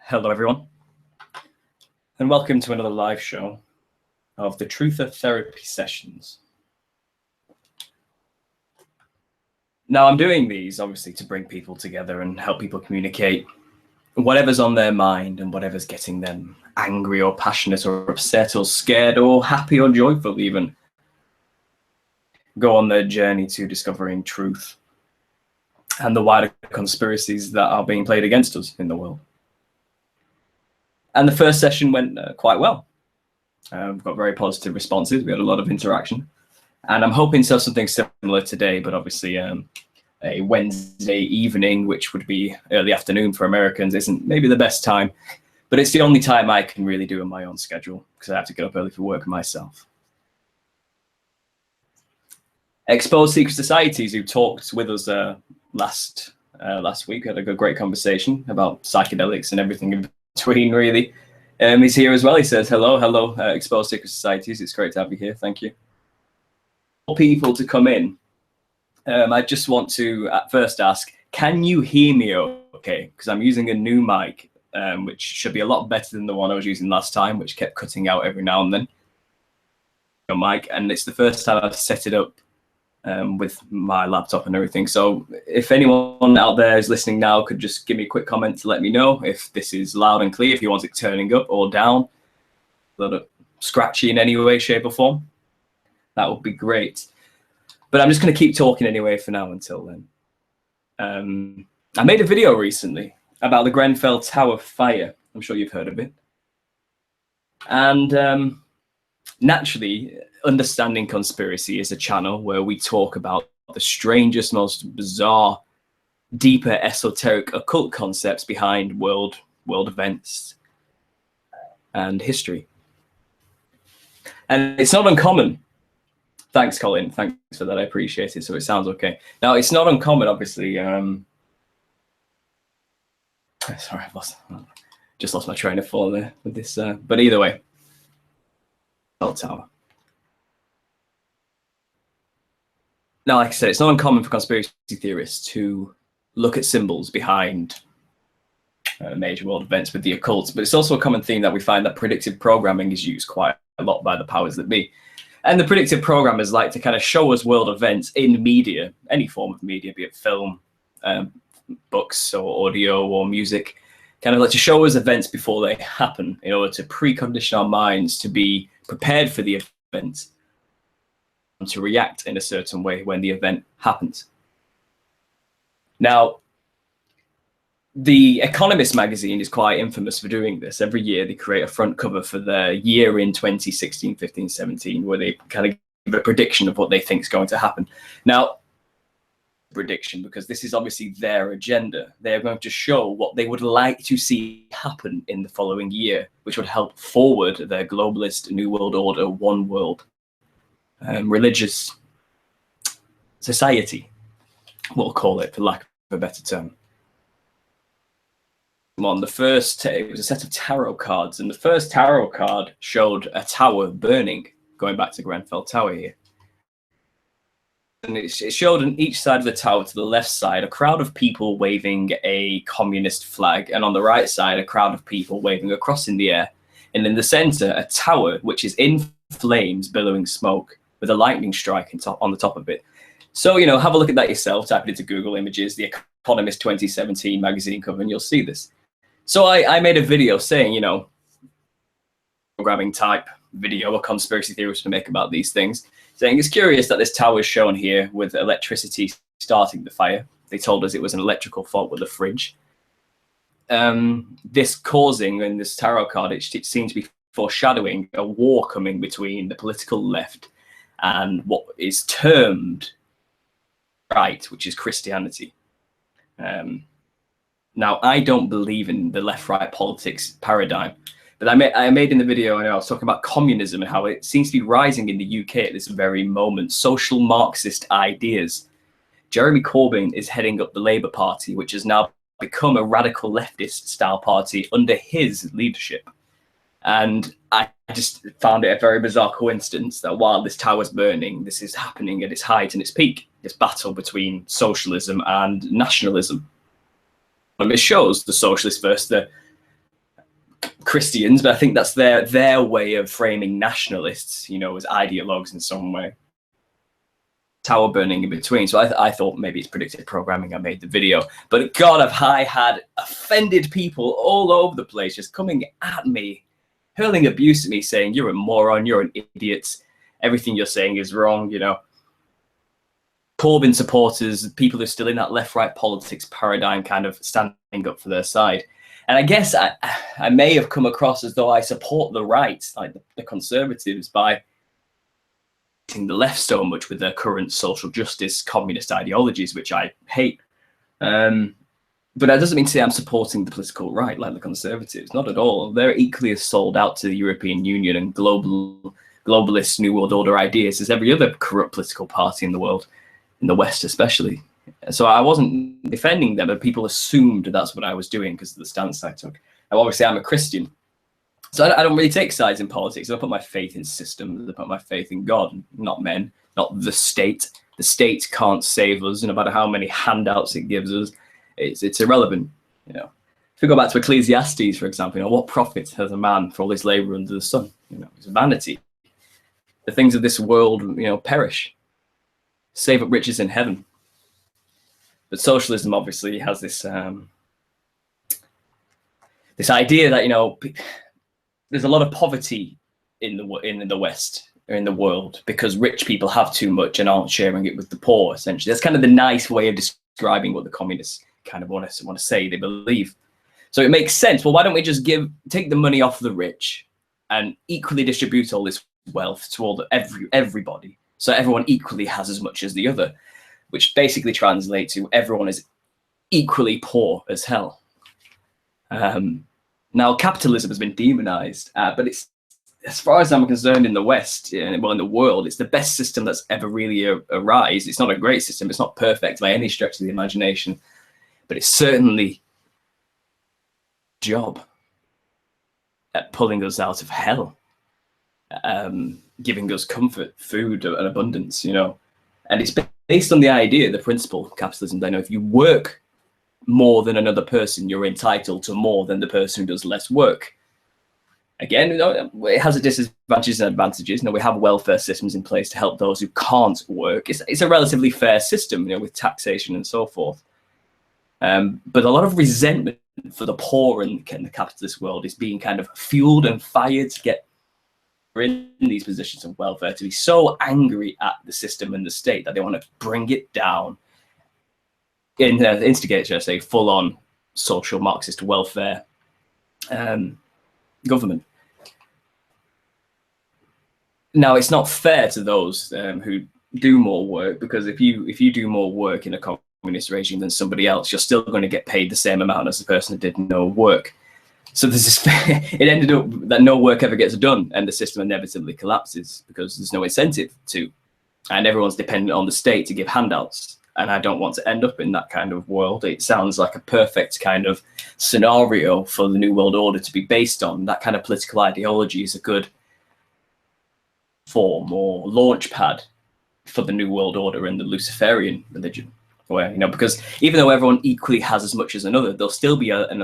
Hello, everyone, and welcome to another live show of the Truther Therapy Sessions. Now, I'm doing these, obviously, to bring people together and help people communicate whatever's on their mind and whatever's getting them angry or passionate or upset or scared or happy or joyful even. Go on their journey to discovering truth and the wider conspiracies that are being played against us in the world. And the first session went quite well. We've got very positive responses. We had a lot of interaction. And I'm hoping to have something similar today, but obviously a Wednesday evening, which would be early afternoon for Americans, isn't maybe the best time. But it's the only time I can really do in my own schedule because I have to get up early for work myself. Exposed Secret Societies, who talked with us last week, had a great conversation about psychedelics and everything in between, really. He's here as well. He says, hello, Exposed Secret Societies. It's great to have you here. Thank you. For people to come in, I just want to at first ask, can you hear me okay? Because I'm using a new mic, which should be a lot better than the one I was using last time, which kept cutting out every now and then. A mic, and it's the first time I've set it up with my laptop and everything. So if anyone out there is listening now could just give me a quick comment to let me know if this is loud and clear, if you want it turning up or down, a little scratchy in any way, shape or form, that would be great. But I'm just going to keep talking anyway for now until then. I made a video recently about the Grenfell Tower fire. I'm sure you've heard of it. And naturally, Understanding Conspiracy is a channel where we talk about the strangest, most bizarre, deeper, esoteric, occult concepts behind world events and history. And it's not uncommon. Thanks, Colin. Thanks for that. I appreciate it. So it sounds okay. Now, it's not uncommon, obviously. Sorry, I've just lost my train of thought there with this. But either way, Tower. Now, like I said, it's not uncommon for conspiracy theorists to look at symbols behind major world events with the occult, but it's also a common theme that we find that predictive programming is used quite a lot by the powers that be. And the predictive programmers like to kind of show us world events in media, any form of media, be it film, books or audio or music, kind of like to show us events before they happen in order to precondition our minds to be prepared for the event and to react in a certain way when the event happens. Now, The Economist magazine is quite infamous for doing this. Every year they create a front cover for their year in 2016, 15, 17, where they kind of give a prediction of what they think is going to happen. Now, prediction, because this is obviously their agenda. They're going to show what they would like to see happen in the following year, which would help forward their globalist New World Order, one world, religious society, we'll call it, for lack of a better term. On the first, it was a set of tarot cards, and the first tarot card showed a tower burning, going back to Grenfell Tower here. And it showed on each side of the tower, to the left side, a crowd of people waving a communist flag, and on the right side, a crowd of people waving a cross in the air. And in the center, a tower which is in flames, billowing smoke, with a lightning strike on the top of it. So, you know, have a look at that yourself. Type it into Google Images, the Economist 2017 magazine cover, and you'll see this. So I made a video saying, you know, programming type video, a conspiracy theorist to make about these things, saying it's curious that this tower is shown here with electricity starting the fire. They told us it was an electrical fault with the fridge. This causing, in this tarot card, it seems to be foreshadowing a war coming between the political left and what is termed right, which is Christianity. Now, I don't believe in the left-right politics paradigm, but I made in the video, I was talking about communism and how it seems to be rising in the UK at this very moment, social Marxist ideas. Jeremy Corbyn is heading up the Labour Party, which has now become a radical leftist style party under his leadership. And I just found it a very bizarre coincidence that while this tower's burning, this is happening at its height and its peak, this battle between socialism and nationalism. And it shows the socialists versus the Christians, but I think that's their way of framing nationalists, as ideologues in some way. Tower burning in between. So I thought maybe it's predictive programming. I made the video, but God, I had offended people all over the place, just coming at me, hurling abuse at me, saying you're a moron, you're an idiot, everything you're saying is wrong. Corbyn supporters, people who are still in that left-right politics paradigm, kind of standing up for their side. And I guess I may have come across as though I support the right, like the Conservatives, by the left so much with their current social justice communist ideologies, which I hate. But that doesn't mean to say I'm supporting the political right like the Conservatives. Not at all. They're equally as sold out to the European Union and globalist New World Order ideas as every other corrupt political party in the world, in the West especially. So I wasn't defending them, but people assumed that's what I was doing because of the stance I took. Now, obviously, I'm a Christian. So I don't really take sides in politics. I put my faith in systems. I put my faith in God, not men, not the state. The state can't save us, no matter how many handouts it gives us. It's irrelevant. If we go back to Ecclesiastes, for example, what profit has a man for all his labor under the sun? It's vanity. The things of this world, perish. Save up riches in heaven. But socialism obviously has this this idea that there's a lot of poverty in the West or in the world because rich people have too much and aren't sharing it with the poor. Essentially, that's kind of the nice way of describing what the communists kind of want to say they believe. So it makes sense. Well, why don't we just take the money off the rich and equally distribute all this wealth to everybody, so everyone equally has as much as the other, which basically translates to everyone is equally poor as hell. Now, capitalism has been demonized, but it's, as far as I'm concerned, in the West, in the world, it's the best system that's ever really arisen. It's not a great system. It's not perfect by any stretch of the imagination, but it's certainly a job at pulling us out of hell, giving us comfort, food, and abundance, And it's based on the idea, the principle of capitalism, that if you work more than another person, you're entitled to more than the person who does less work. Again, it has its disadvantages and advantages. We have welfare systems in place to help those who can't work. It's a relatively fair system, with taxation and so forth. But a lot of resentment for the poor in the capitalist world is being kind of fueled and fired to get in these positions of welfare, to be so angry at the system and the state that they want to bring it down, instigate, should I say, full-on social Marxist welfare government. Now, it's not fair to those who do more work, because if you do more work in a communist regime than somebody else, you're still going to get paid the same amount as the person who did no work. So there's this, it ended up that no work ever gets done, and the system inevitably collapses because there's no incentive to, and everyone's dependent on the state to give handouts. And I don't want to end up in that kind of world. It sounds like a perfect kind of scenario for the New World Order to be based on. That kind of political ideology is a good form or launch pad for the New World Order and the Luciferian religion. Where, because even though everyone equally has as much as another, there'll still be an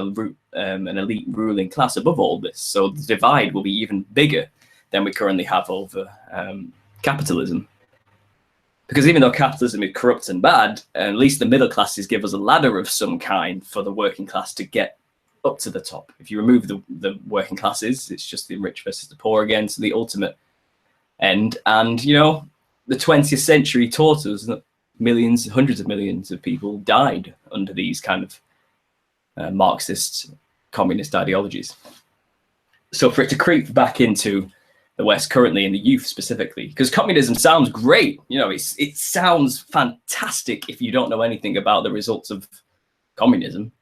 elite ruling class above all this. So the divide will be even bigger than we currently have over capitalism. Because even though capitalism is corrupt and bad, at least the middle classes give us a ladder of some kind for the working class to get up to the top. If you remove the working classes, it's just the rich versus the poor again, to the ultimate end. And, the 20th century taught us that millions, hundreds of millions of people died under these kind of Marxist communist ideologies. So for it to creep back into the West currently, and the youth specifically, because communism sounds great, it sounds fantastic if you don't know anything about the results of communism.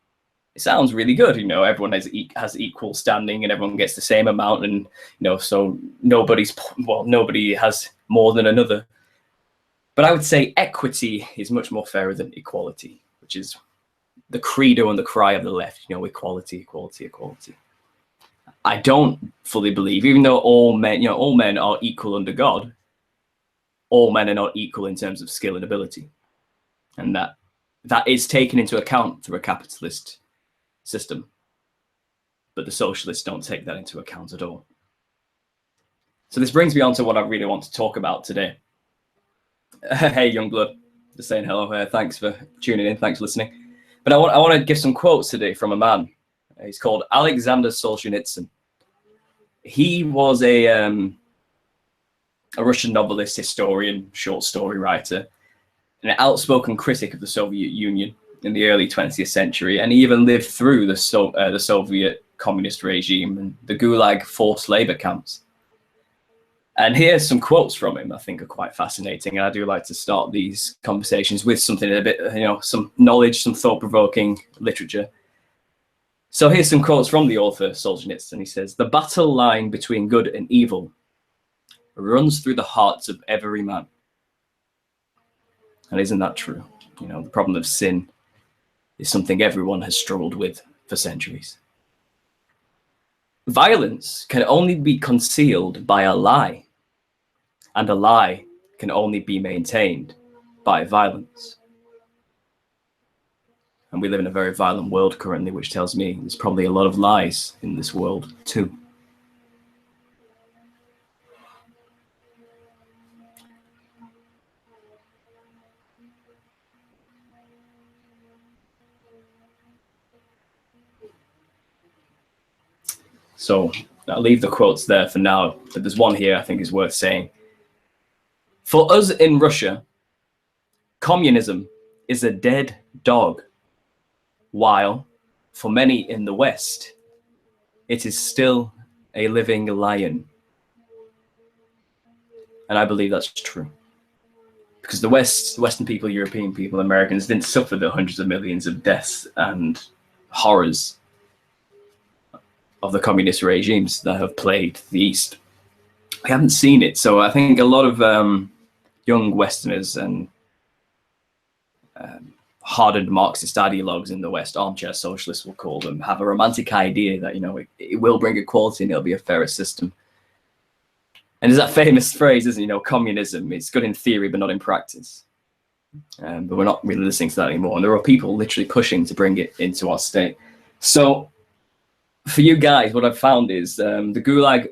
It sounds really good, everyone has equal standing and everyone gets the same amount, and so nobody has more than another. But I would say equity is much more fairer than equality, which is the credo and the cry of the left, equality, equality, equality. I don't fully believe, even though all men are equal under God, all men are not equal in terms of skill and ability. And that is taken into account through a capitalist system. but the socialists don't take that into account at all. So this brings me on to what I really want to talk about today. Hey, Youngblood, just saying hello. Thanks for tuning in. Thanks for listening. But I want to give some quotes today from a man. He's called Alexander Solzhenitsyn. He was a Russian novelist, historian, short story writer, and an outspoken critic of the Soviet Union in the early 20th century, and he even lived through the Soviet communist regime and the Gulag forced labor camps. And here's some quotes from him I think are quite fascinating, and I do like to start these conversations with something a bit, some knowledge, some thought-provoking literature. So here's some quotes from the author Solzhenitsyn. He says, "The battle line between good and evil runs through the hearts of every man." And isn't that true? The problem of sin is something everyone has struggled with for centuries. Violence can only be concealed by a lie, and a lie can only be maintained by violence. And we live in a very violent world currently, which tells me there's probably a lot of lies in this world too. So I'll leave the quotes there for now, but there's one here I think is worth saying. "For us in Russia, communism is a dead dog, while for many in the West, it is still a living lion." And I believe that's true. Because the Western people, European people, Americans didn't suffer the hundreds of millions of deaths and horrors of the communist regimes that have plagued the East. We haven't seen it. So I think a lot of young Westerners and hardened Marxist ideologues in the West, armchair socialists we'll call them, have a romantic idea that, it will bring equality and it'll be a fairer system. And there's that famous phrase, isn't it? Communism, it's good in theory, but not in practice. But we're not really listening to that anymore. And there are people literally pushing to bring it into our state. So for you guys, what I've found is the Gulag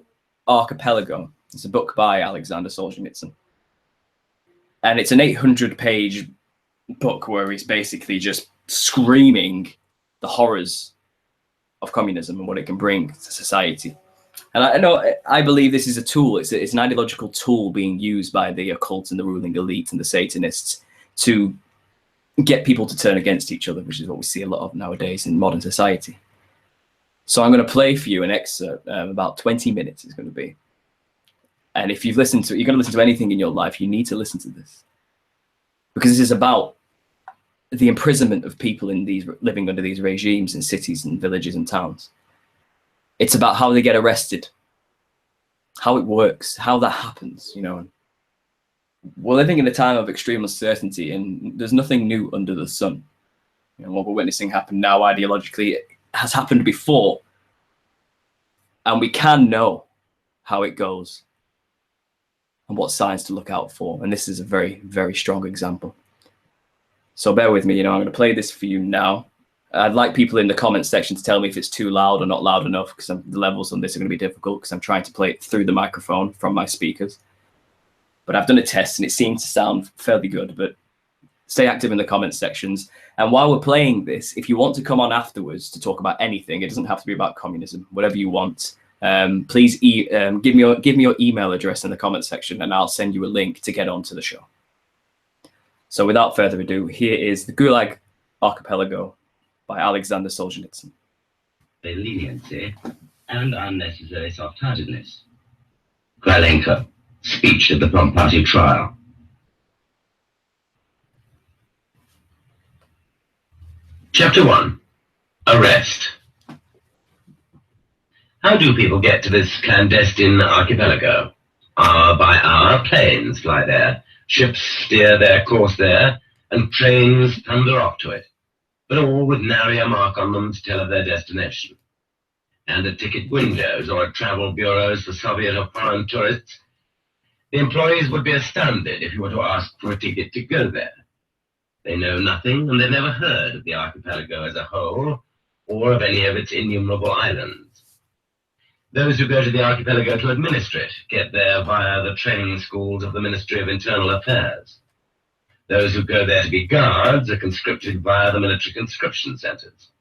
Archipelago. It's a book by Alexander Solzhenitsyn. And it's an 800-page book where he's basically just screaming the horrors of communism and what it can bring to society. And I believe this is a tool. It's an ideological tool being used by the occult and the ruling elite and the Satanists to get people to turn against each other, which is what we see a lot of nowadays in modern society. So I'm going to play for you an excerpt, about 20 minutes it's going to be. And if you're going to listen to anything in your life, you need to listen to this. Because this is about the imprisonment of people living under these regimes in cities and villages and towns. It's about how they get arrested, how it works, how that happens, We're living in a time of extreme uncertainty, and there's nothing new under the sun. What we're witnessing happen now ideologically has happened before, and we can know how it goes and what signs to look out for. And this is a very, very strong example. So bear with me, I'm going to play this for you now. I'd like people in the comments section to tell me if it's too loud or not loud enough, because the levels on this are going to be difficult because I'm trying to play it through the microphone from my speakers. But I've done a test and it seems to sound fairly good, but stay active in the comments sections. And while we're playing this, if you want to come on afterwards to talk about anything, it doesn't have to be about communism, whatever you want, please give me your email address in the comments section and I'll send you a link to get onto the show. So without further ado, here is the Gulag Archipelago by Alexander Solzhenitsyn. Leniency and unnecessary soft-heartedness. Krylenko, speech at the Plum Party trial. Chapter 1. Arrest. How do people get to this clandestine archipelago? Hour by hour, planes fly there, ships steer their course there, and trains thunder off to it, but all with nary a mark on them to tell of their destination. And at ticket windows or at travel bureaus for Soviet or foreign tourists, the employees would be astounded if you were to ask for a ticket to go there. They know nothing, and they've never heard of the archipelago as a whole, or of any of its innumerable islands. Those who go to the archipelago to administer it get there via the training schools of the Ministry of Internal Affairs. Those who go there to be guards are conscripted via the military conscription centers.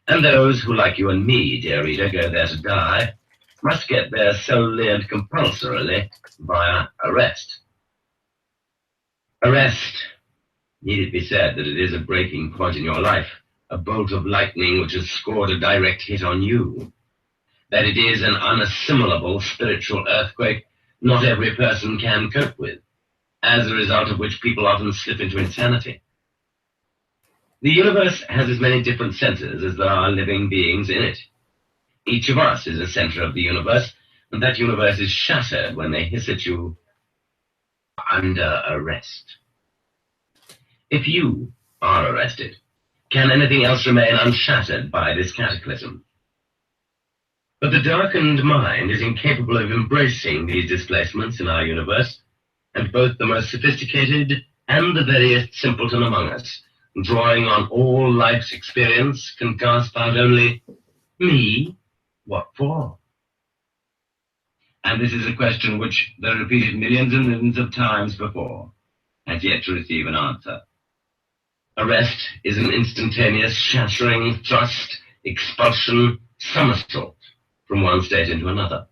And those who, like you and me, dear reader, go there to die, must get there solely and compulsorily via arrest. Arrest. Need it be said that it is a breaking point in your life, a bolt of lightning which has scored a direct hit on you? That it is an unassimilable spiritual earthquake not every person can cope with, as a result of which people often slip into insanity. The universe has as many different centers as there are living beings in it. Each of us is a center of the universe, and that universe is shattered when they hiss at you under arrest. If you are arrested, can anything else remain unshattered by this cataclysm? But the darkened mind is incapable of embracing these displacements in our universe, and both the most sophisticated and the veriest simpleton among us, drawing on all life's experience, can gasp out only, "Me? What for?" And this is a question which, though repeated millions and millions of times before, has yet to receive an answer. Arrest is an instantaneous shattering, thrust, expulsion, somersault from one state into another.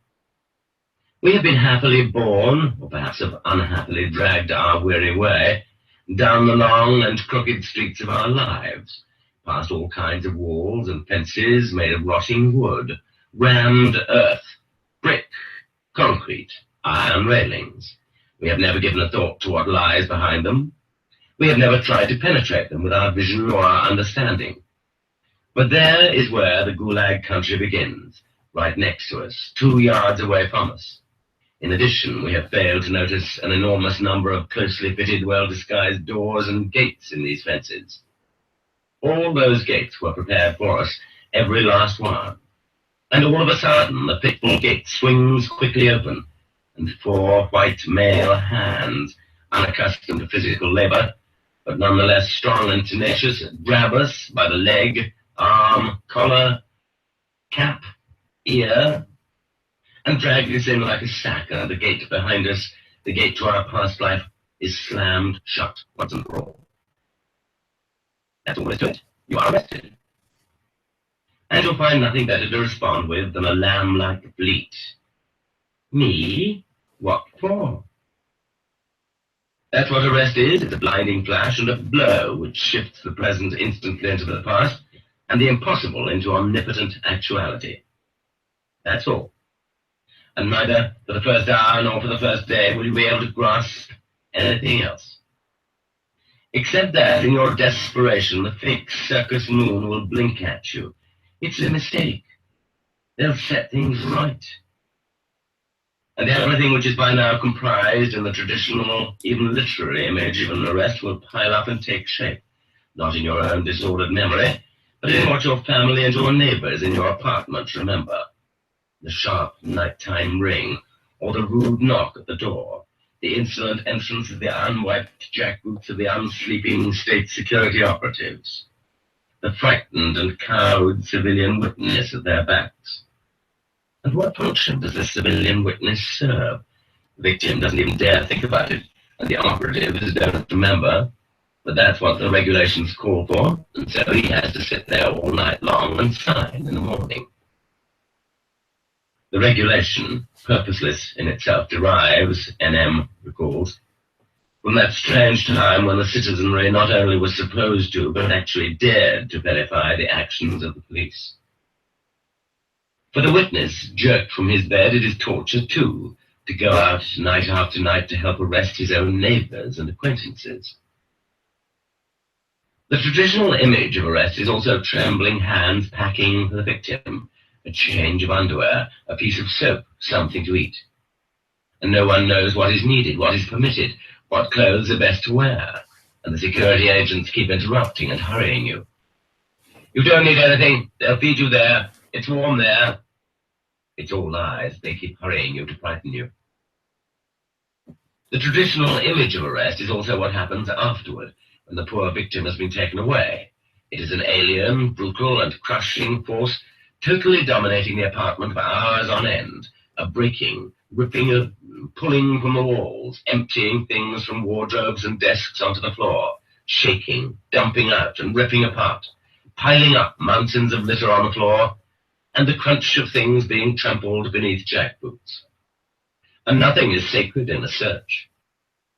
We have been happily born, or perhaps have unhappily dragged our weary way, down the long and crooked streets of our lives, past all kinds of walls and fences made of rotting wood, rammed earth, brick, concrete, iron railings. We have never given a thought to what lies behind them. We have never tried to penetrate them with our vision or our understanding. But there is where the Gulag country begins, right next to us, 2 yards away from us. In addition, we have failed to notice an enormous number of closely fitted, well-disguised doors and gates in these fences. All those gates were prepared for us, every last one. And all of a sudden, the pitfall gate swings quickly open, and 4 white male hands, unaccustomed to physical labor, but nonetheless strong and tenacious, grab us by the leg, arm, collar, cap, ear, and drag us in like a sack, and the gate behind us, the gate to our past life, is slammed shut once and for all. That's all there is to it. You are arrested. And you'll find nothing better to respond with than a lamb-like bleat. Me? What for? That's what arrest is. It's a blinding flash and a blow which shifts the present instantly into the past, and the impossible into omnipotent actuality. That's all. And neither for the first hour nor for the first day will you be able to grasp anything else. Except that in your desperation, the fake circus moon will blink at you. It's a mistake. They'll set things right. And everything which is by now comprised in the traditional, even literary image of an arrest will pile up and take shape, not in your own disordered memory, but in what your family and your neighbors in your apartment remember. The sharp nighttime ring, or the rude knock at the door, the insolent entrance of the unwiped jackboots of the unsleeping state security operatives, the frightened and cowed civilian witness at their backs. And what function does this civilian witness serve? The victim doesn't even dare think about it, and the operatives don't remember, but that's what the regulations call for, and so he has to sit there all night long and sign in the morning. The regulation, purposeless in itself, derives, NM recalls, from that strange time when the citizenry not only was supposed to, but actually dared to verify the actions of the police. For the witness, jerked from his bed, it is torture too, to go out night after night to help arrest his own neighbors and acquaintances. The traditional image of arrest is also trembling hands packing for the victim, a change of underwear, a piece of soap, something to eat. And no one knows what is needed, what is permitted, what clothes are best to wear, and the security agents keep interrupting and hurrying you. You don't need anything, they'll feed you there, it's warm there. It's all lies, they keep hurrying you to frighten you. The traditional image of arrest is also what happens afterward, when the poor victim has been taken away. It is an alien, brutal, and crushing force totally dominating the apartment for hours on end, breaking, ripping, pulling from the walls, emptying things from wardrobes and desks onto the floor, shaking, dumping out and ripping apart, piling up mountains of litter on the floor, and the crunch of things being trampled beneath jackboots. And nothing is sacred in a search.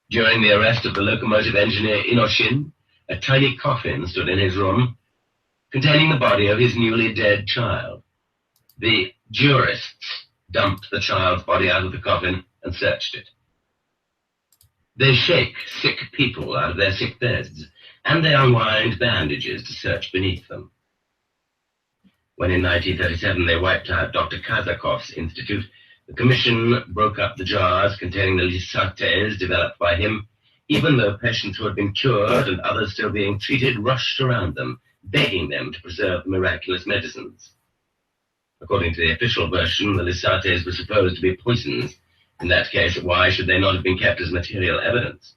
During the arrest of the locomotive engineer Inoshin, a tiny coffin stood in his room, containing the body of his newly dead child. The jurists dumped the child's body out of the coffin and searched it. They shake sick people out of their sick beds, and they unwind bandages to search beneath them. When in 1937 they wiped out Dr. Kazakov's institute, the commission broke up the jars containing the lysates developed by him, even though patients who had been cured and others still being treated rushed around them, begging them to preserve the miraculous medicines. According to the official version, the lysates were supposed to be poisons. In that case, why should they not have been kept as material evidence?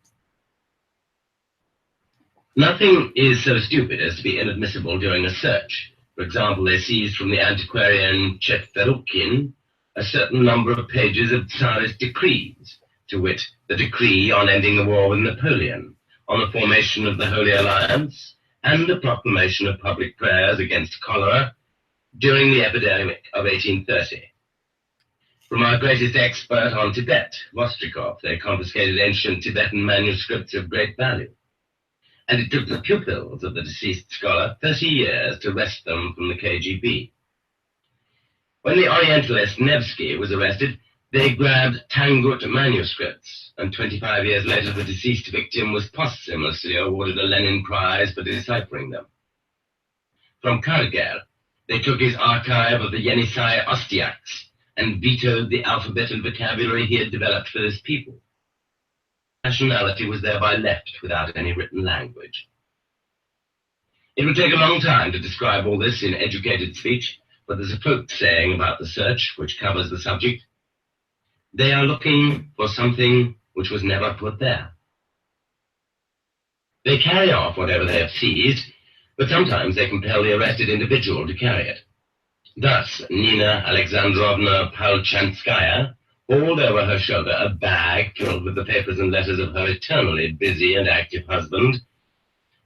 Nothing is so stupid as to be inadmissible during a search. For example, they seized from the antiquarian Chetverukhin a certain number of pages of Tsarist decrees, to wit, the decree on ending the war with Napoleon, on the formation of the Holy Alliance, and the proclamation of public prayers against cholera during the epidemic of 1830. From our greatest expert on Tibet, Vostrikov, they confiscated ancient Tibetan manuscripts of great value. And it took the pupils of the deceased scholar 30 years to wrest them from the KGB. When the Orientalist Nevsky was arrested, they grabbed Tangut manuscripts, and 25 years later the deceased victim was posthumously awarded a Lenin Prize for deciphering them. From Kargel, they took his archive of the Yenisei Ostyaks and vetoed the alphabet and vocabulary he had developed for his people. Nationality was thereby left without any written language. It would take a long time to describe all this in educated speech, but there's a folk saying about the search which covers the subject. They are looking for something which was never put there. They carry off whatever they have seized, but sometimes they compel the arrested individual to carry it. Thus, Nina Alexandrovna Palchanskaya hauled over her shoulder a bag filled with the papers and letters of her eternally busy and active husband,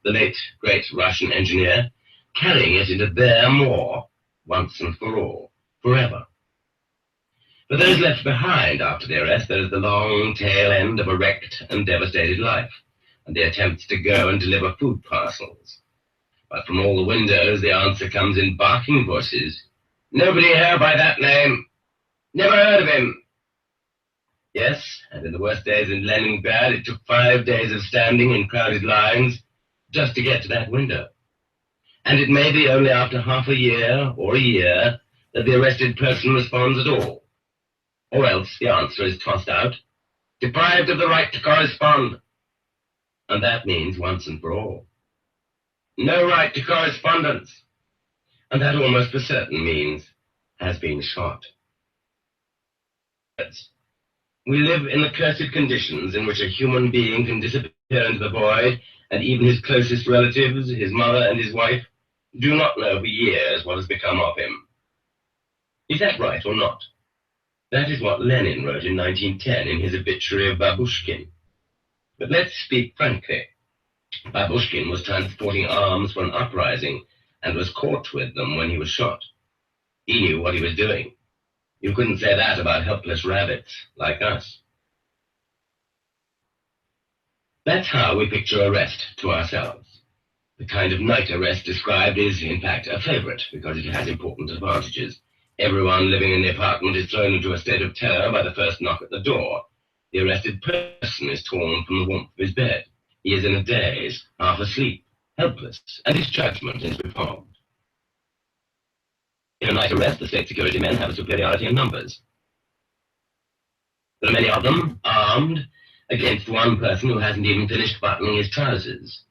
the late great Russian engineer, carrying it into their moor, once and for all, forever. For those left behind after the arrest, there is the long tail end of a wrecked and devastated life, and the attempts to go and deliver food parcels. But from all the windows, the answer comes in barking voices. Nobody here by that name. Never heard of him. Yes, and in the worst days in Leningrad, it took 5 days of standing in crowded lines just to get to that window. And it may be only after half a year or a year that the arrested person responds at all. Or else the answer is tossed out, deprived of the right to correspond. And that means once and for all. No right to correspondence. And that almost for certain means has been shot. We live in the cursed conditions in which a human being can disappear into the void, and even his closest relatives, his mother and his wife, do not know for years what has become of him. Is that right or not? That is what Lenin wrote in 1910 in his obituary of Babushkin. But let's speak frankly. Babushkin was transporting arms for an uprising and was caught with them when he was shot. He knew what he was doing. You couldn't say that about helpless rabbits like us. That's how we picture arrest to ourselves. The kind of night arrest described is, in fact, a favorite because it has important advantages. Everyone living in the apartment is thrown into a state of terror by the first knock at the door. The arrested person is torn from the warmth of his bed. He is in a daze, half asleep, helpless, and his judgment is befogged. In a night arrest, the state security men have a superiority in numbers. There are many of them, armed, against one person who hasn't even finished buttoning his trousers.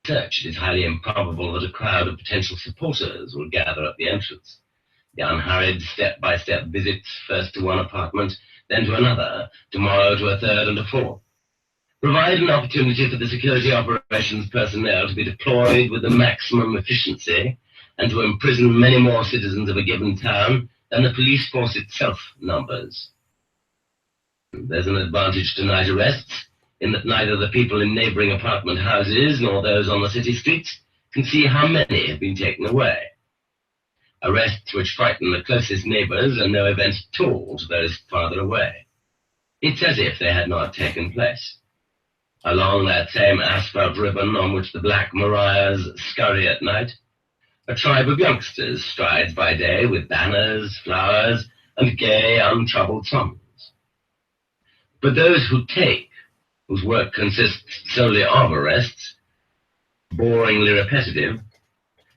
Search, it is highly improbable that a crowd of potential supporters will gather at the entrance. The unhurried step-by-step visits, first to one apartment, then to another, tomorrow to a third and a fourth, provide an opportunity for the security operations personnel to be deployed with the maximum efficiency and to imprison many more citizens of a given town than the police force itself numbers. There's an advantage to night arrests, in that neither the people in neighboring apartment houses nor those on the city streets can see how many have been taken away. Arrests which frighten the closest neighbors are no event at all to those farther away. It's as if they had not taken place. Along that same asphalt ribbon on which the Black Mariahs scurry at night, a tribe of youngsters strides by day with banners, flowers, and gay, untroubled songs. But those who take, whose work consists solely of arrests, boringly repetitive,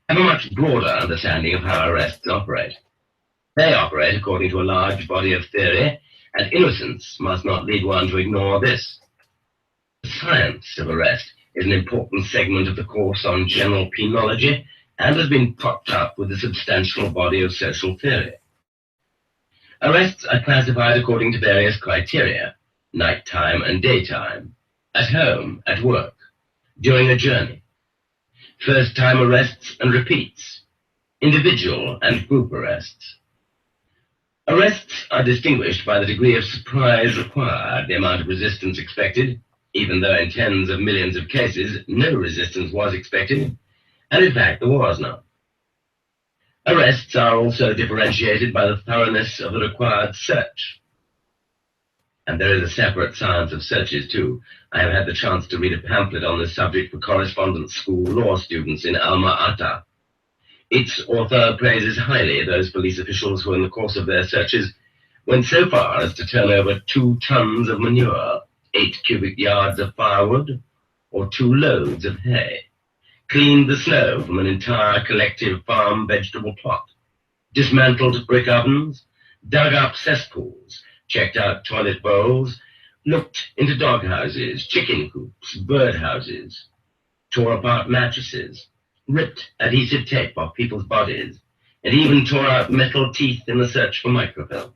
have a much broader understanding of how arrests operate. They operate according to a large body of theory, and innocence must not lead one to ignore this. The science of arrest is an important segment of the course on general penology, and has been propped up with a substantial body of social theory. Arrests are classified according to various criteria: nighttime and daytime, at home, at work, during a journey, first-time arrests and repeats, individual and group arrests. Arrests are distinguished by the degree of surprise required, the amount of resistance expected, even though in tens of millions of cases no resistance was expected, and in fact there was none. Arrests are also differentiated by the thoroughness of the required search. And there is a separate science of searches too. I have had the chance to read a pamphlet on this subject for correspondence school law students in Alma-Ata. Its author praises highly those police officials who in the course of their searches went so far as to turn over 2 tons of manure, 8 cubic yards of firewood, or 2 loads of hay, cleaned the snow from an entire collective farm vegetable plot, dismantled brick ovens, dug up cesspools, checked out toilet bowls, looked into dog houses, chicken coops, bird houses, tore apart mattresses, ripped adhesive tape off people's bodies, and even tore out metal teeth in the search for microfilm.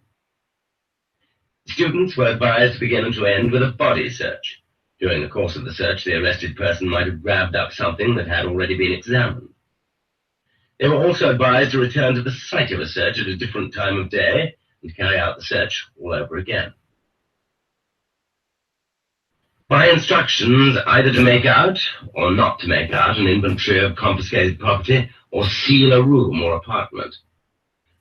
Students were advised to begin and to end with a body search. During the course of the search, the arrested person might have grabbed up something that had already been examined. They were also advised to return to the site of a search at a different time of day and carry out the search all over again. By instructions either to make out or not to make out an inventory of confiscated property, or seal a room or apartment,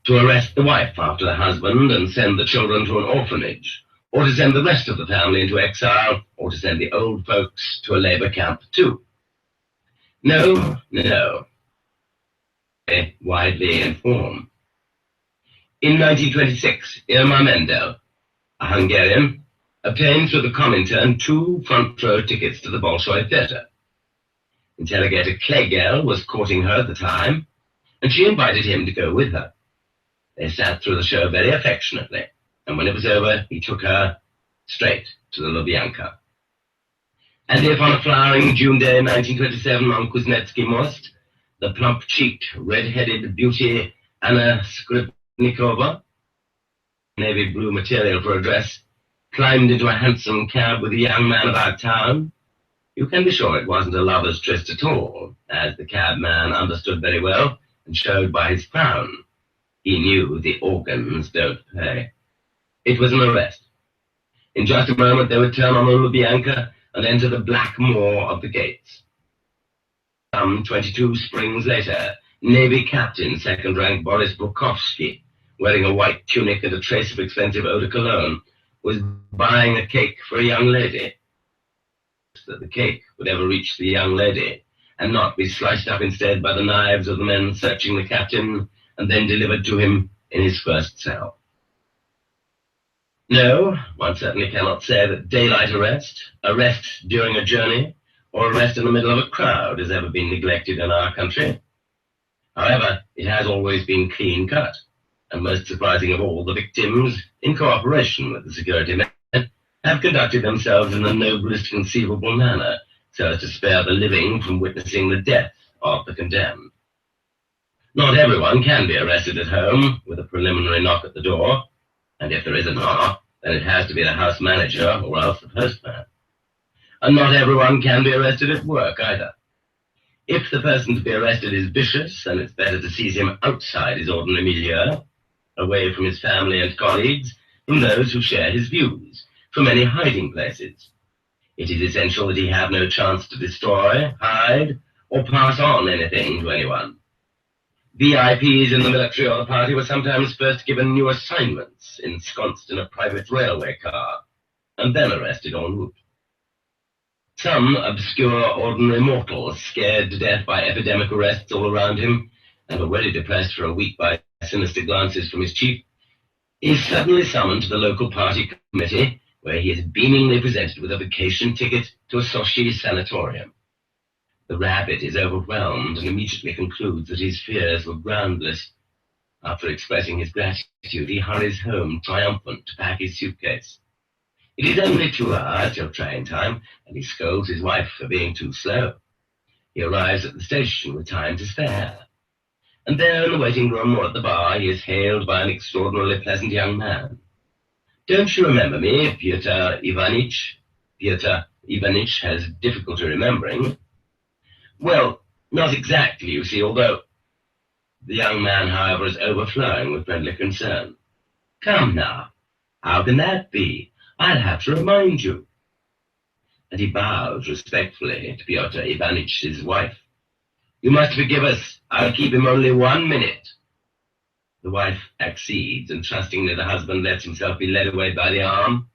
to arrest the wife after the husband and send the children to an orphanage, or to send the rest of the family into exile, or to send the old folks to a labor camp too. No, no. Widely informed. In 1926, Irma Mendel, a Hungarian, obtained through the Comintern 2 front-row tickets to the Bolshoi Theatre. Interrogator Klegel was courting her at the time, and she invited him to go with her. They sat through the show very affectionately, and when it was over, he took her straight to the Lubyanka. And if on a flowering June day in 1927 on Kuznetsky Most, the plump-cheeked, red-headed beauty Anna Skripnikova, navy blue material for a dress, climbed into a hansom cab with a young man about town, you can be sure it wasn't a lover's tryst at all, as the cabman understood very well and showed by his frown. He knew the organs don't pay. It was an arrest. In just a moment they would turn on the Lubyanka and enter the black maw of the gates. Some 22 springs later, Navy Captain Second-Rank Boris Bukovsky, wearing a white tunic and a trace of expensive eau de cologne, was buying a cake for a young lady. That the cake would ever reach the young lady, and not be sliced up instead by the knives of the men searching the captain, and then delivered to him in his first cell. No, one certainly cannot say that daylight arrest, arrest during a journey, or arrest in the middle of a crowd has ever been neglected in our country. However, it has always been clean-cut, and most surprising of all, the victims, in cooperation with the security men, have conducted themselves in the noblest conceivable manner, so as to spare the living from witnessing the death of the condemned. Not everyone can be arrested at home with a preliminary knock at the door, and if there is a knock, then it has to be the house manager or else the postman. And not everyone can be arrested at work either. If the person to be arrested is vicious, then it's better to seize him outside his ordinary milieu, away from his family and colleagues, from those who share his views, from any hiding places. It is essential that he have no chance to destroy, hide, or pass on anything to anyone. VIPs in the military or the party were sometimes first given new assignments, ensconced in a private railway car, and then arrested en route. Some obscure ordinary mortal, scared to death by epidemic arrests all around him, and already depressed for a week by sinister glances from his chief, is suddenly summoned to the local party committee, where he is beamingly presented with a vacation ticket to a Sochi sanatorium. The rabbit is overwhelmed and immediately concludes that his fears were groundless. After expressing his gratitude, he hurries home triumphant to pack his suitcase. It is only 2 hours till train time, and he scolds his wife for being too slow. He arrives at the station with time to spare. And there in the waiting room or at the bar, he is hailed by an extraordinarily pleasant young man. "Don't you remember me, Pyotr Ivanitch?" Pyotr Ivanitch has difficulty remembering. "Well, not exactly, you see, although—" The young man, however, is overflowing with friendly concern. "Come now, how can that be? I'll have to remind you." And he bows respectfully to Pyotr Ivanitch's wife. "You must forgive us. I'll keep him only 1 minute." The wife accedes, and trustingly the husband lets himself be led away by the arm,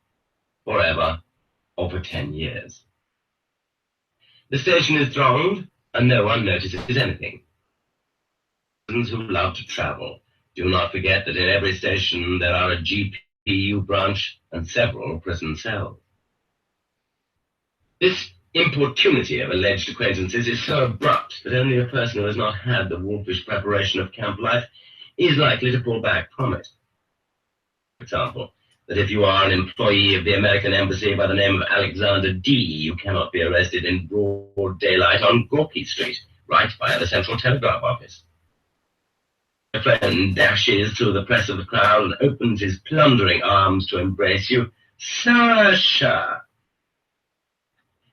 forever, or for 10 years. The station is thronged, and no one notices anything. Those who love to travel do not forget that in every station there are a GPU branch and several prison cells. This importunity of alleged acquaintances is so abrupt that only a person who has not had the wolfish preparation of camp life is likely to pull back from it. For example, that if you are an employee of the American Embassy by the name of Alexander D., you cannot be arrested in broad daylight on Gorky Street, right by the Central Telegraph Office. A friend dashes through the press of the crowd and opens his plundering arms to embrace you. "Sasha!"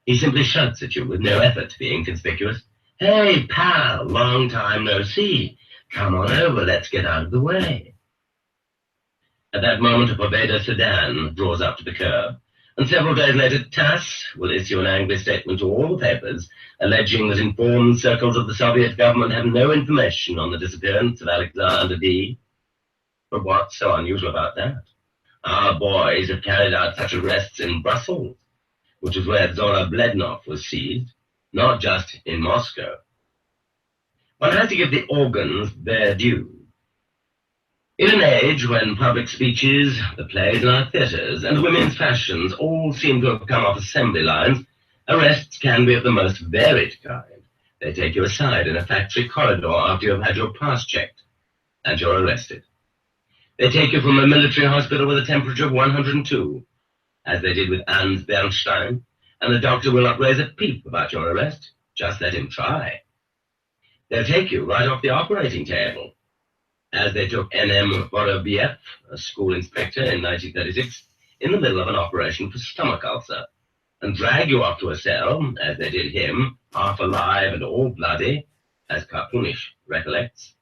He simply shouts at you with no effort to be inconspicuous. "Hey, pal, long time no see. Come on over, let's get out of the way." At that moment, a Barbados sedan draws up to the curb, and several days later, TASS will issue an angry statement to all the papers, alleging that informed circles of the Soviet government have no information on the disappearance of Alexander D. But what's so unusual about that? Our boys have carried out such arrests in Brussels, which is where Zora Blednov was seized, not just in Moscow. One has to give the organs their due. In an age when public speeches, the plays in our theatres, and women's fashions all seem to have come off assembly lines, arrests can be of the most varied kind. They take you aside in a factory corridor after you have had your pass checked, and you're arrested. They take you from a military hospital with a temperature of 102, as they did with Hans Bernstein, and the doctor will not raise a peep about your arrest. Just let him try. They'll take you right off the operating table, as they took N.M. Vorobiev, a school inspector in 1936, in the middle of an operation for stomach ulcer, and drag you off to a cell, as they did him, half alive and all bloody, as Karpunish recollects.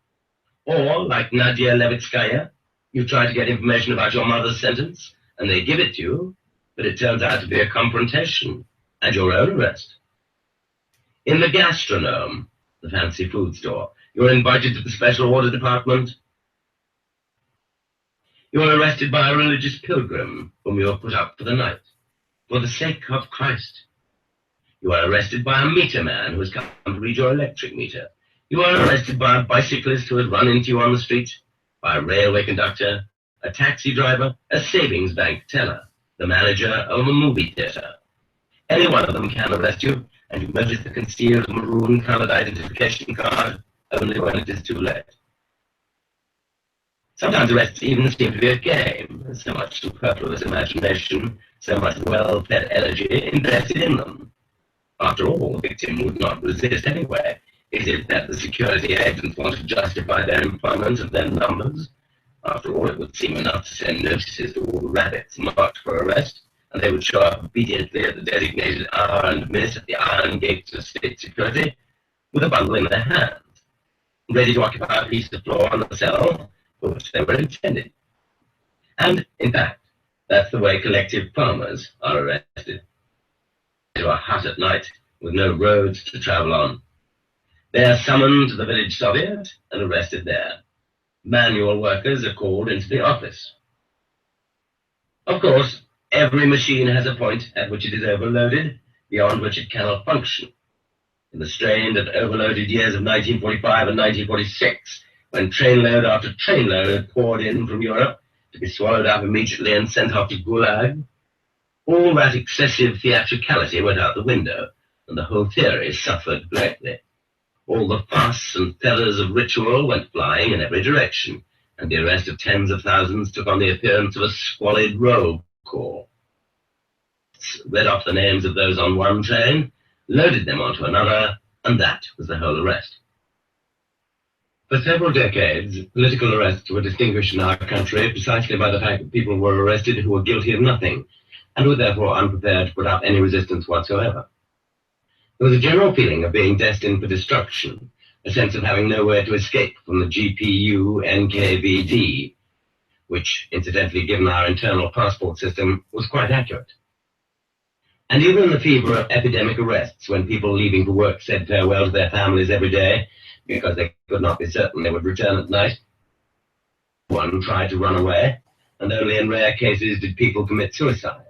Or, like Nadia Levitskaya, you try to get information about your mother's sentence, and they give it to you, but it turns out to be a confrontation, and your own arrest. In the gastronome, the fancy food store, you're invited to the special order department. You are arrested by a religious pilgrim whom you have put up for the night, for the sake of Christ. You are arrested by a meter man who has come to read your electric meter. You are arrested by a bicyclist who has run into you on the street, by a railway conductor, a taxi driver, a savings bank teller, the manager of a movie theater. Any one of them can arrest you, and you notice the concealed maroon-colored identification card only when it is too late. Sometimes arrests even seem to be a game. There's so much superfluous imagination, so much well-fed energy invested in them. After all, the victim would not resist anyway. Is it that the security agents want to justify their employment of their numbers? After all, it would seem enough to send notices to all the rabbits marked for arrest, and they would show up obediently at the designated hour and minute at the iron gates of state security. with a bundle in their hands, ready to occupy a piece of floor on the cell for which they were intended. And, in fact, that's the way collective farmers are arrested. They are hut at night with no roads to travel on. They are summoned to the village Soviet and arrested there. Manual workers are called into the office. Of course, every machine has a point at which it is overloaded, beyond which it cannot function. In the strained and overloaded years of 1945 and 1946, when trainload after trainload poured in from Europe to be swallowed up immediately and sent off to Gulags, all that excessive theatricality went out the window, and the whole theory suffered greatly. All the fuss and feathers of ritual went flying in every direction, and the arrest of tens of thousands took on the appearance of a squalid roll call. Read off the names of those on one train, loaded them onto another, and that was the whole arrest. For several decades, political arrests were distinguished in our country precisely by the fact that people were arrested who were guilty of nothing, and were therefore unprepared to put up any resistance whatsoever. There was a general feeling of being destined for destruction, a sense of having nowhere to escape from the GPU NKVD, which, incidentally, given our internal passport system, was quite accurate. And even in the fever of epidemic arrests, when people leaving for work said farewell to their families every day because they could not be certain they would return at night, one tried to run away, and only in rare cases did people commit suicide.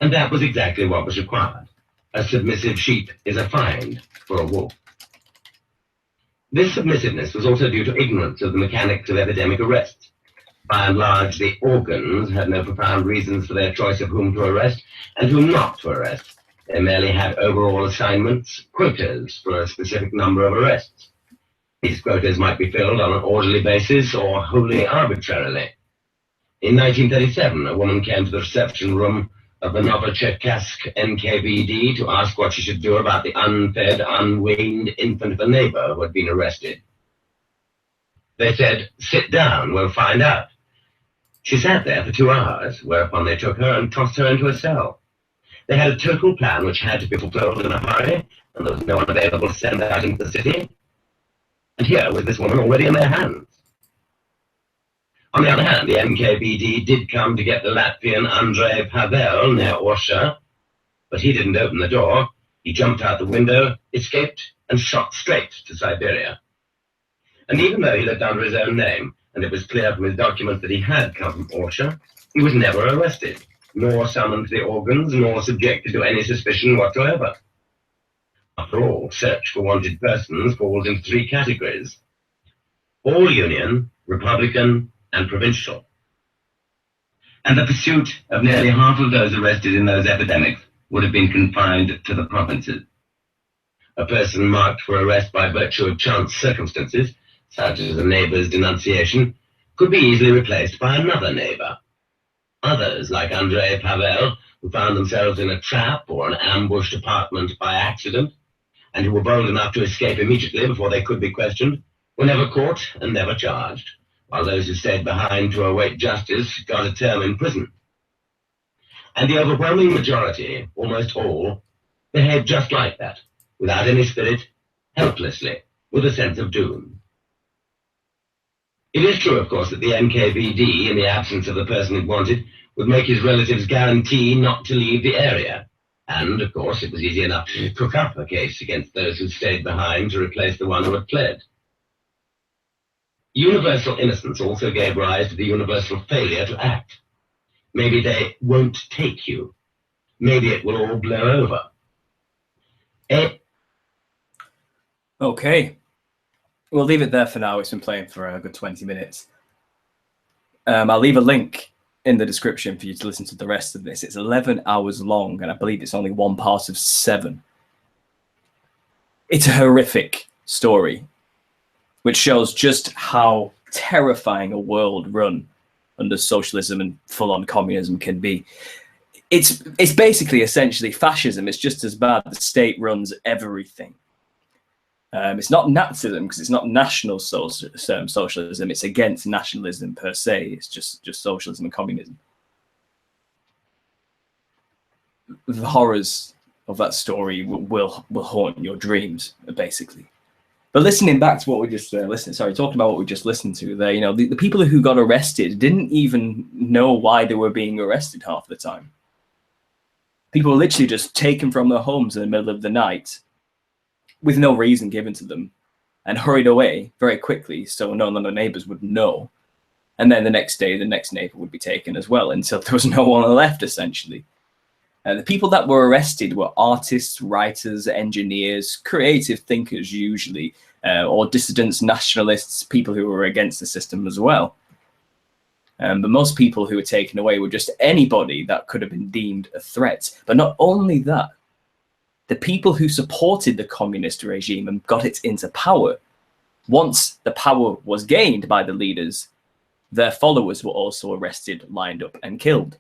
And that was exactly what was required. A submissive sheep is a find for a wolf. This submissiveness was also due to ignorance of the mechanics of epidemic arrests. By and large, the organs had no profound reasons for their choice of whom to arrest and whom not to arrest. They merely had overall assignments, quotas for a specific number of arrests. These quotas might be filled on an orderly basis or wholly arbitrarily. In 1937, a woman came to the reception room of the Novocherkassk NKVD to ask what she should do about the unfed, unweaned infant of a neighbor who had been arrested. They said, "Sit down, we'll find out." She sat there for 2 hours, whereupon they took her and tossed her into a cell. They had a total plan which had to be fulfilled in a hurry, and there was no one available to send out into the city. And here was this woman already in their hands. On the other hand, the NKVD did come to get the Latvian Andrei Pavel near Orsha, but he didn't open the door. He jumped out the window, escaped, and shot straight to Siberia. And even though he lived under his own name, and it was clear from his documents that he had come from Orsha, he was never arrested, nor summoned to the organs, nor subjected to any suspicion whatsoever. After all, search for wanted persons falls into 3 categories: all Union, Republican, and provincial. And the pursuit of nearly half of those arrested in those epidemics would have been confined to the provinces. A person marked for arrest by virtue of chance circumstances, such as a neighbor's denunciation, could be easily replaced by another neighbor. Others, like Andrei Pavel, who found themselves in a trap or an ambushed apartment by accident, and who were bold enough to escape immediately before they could be questioned, were never caught and never charged, while those who stayed behind to await justice got a term in prison. And the overwhelming majority, almost all, behaved just like that, without any spirit, helplessly, with a sense of doom. It is true, of course, that the NKVD, in the absence of the person it wanted, would make his relatives guarantee not to leave the area. And, of course, it was easy enough to cook up a case against those who stayed behind to replace the one who had fled. Universal innocence also gave rise to the universal failure to act. Maybe they won't take you. Maybe it will all blow over. Okay. We'll leave it there for now. It's been playing for a good 20 minutes. I'll leave a link in the description for you to listen to the rest of this. It's 11 hours long, and I believe it's only one part of 7. It's a horrific story, which shows just how terrifying a world run under socialism and full-on communism can be. It's basically essentially fascism. It's just as bad. The state runs everything. It's not Nazism because it's not national socialism. It's against nationalism per se. It's just socialism and communism. The horrors of that story will haunt your dreams, basically. But listening back to what we just talking about what we just listened to there, you know, the people who got arrested didn't even know why they were being arrested half the time. People were literally just taken from their homes in the middle of the night with no reason given to them and hurried away very quickly so none of the neighbors would know. And then the next day, the next neighbor would be taken as well until there was no one left, essentially. The people that were arrested were artists, writers, engineers, creative thinkers usually, or dissidents, nationalists, people who were against the system as well. But most people who were taken away were just anybody that could have been deemed a threat. But not only that, the people who supported the communist regime and got it into power, once the power was gained by the leaders, their followers were also arrested, lined up, and killed.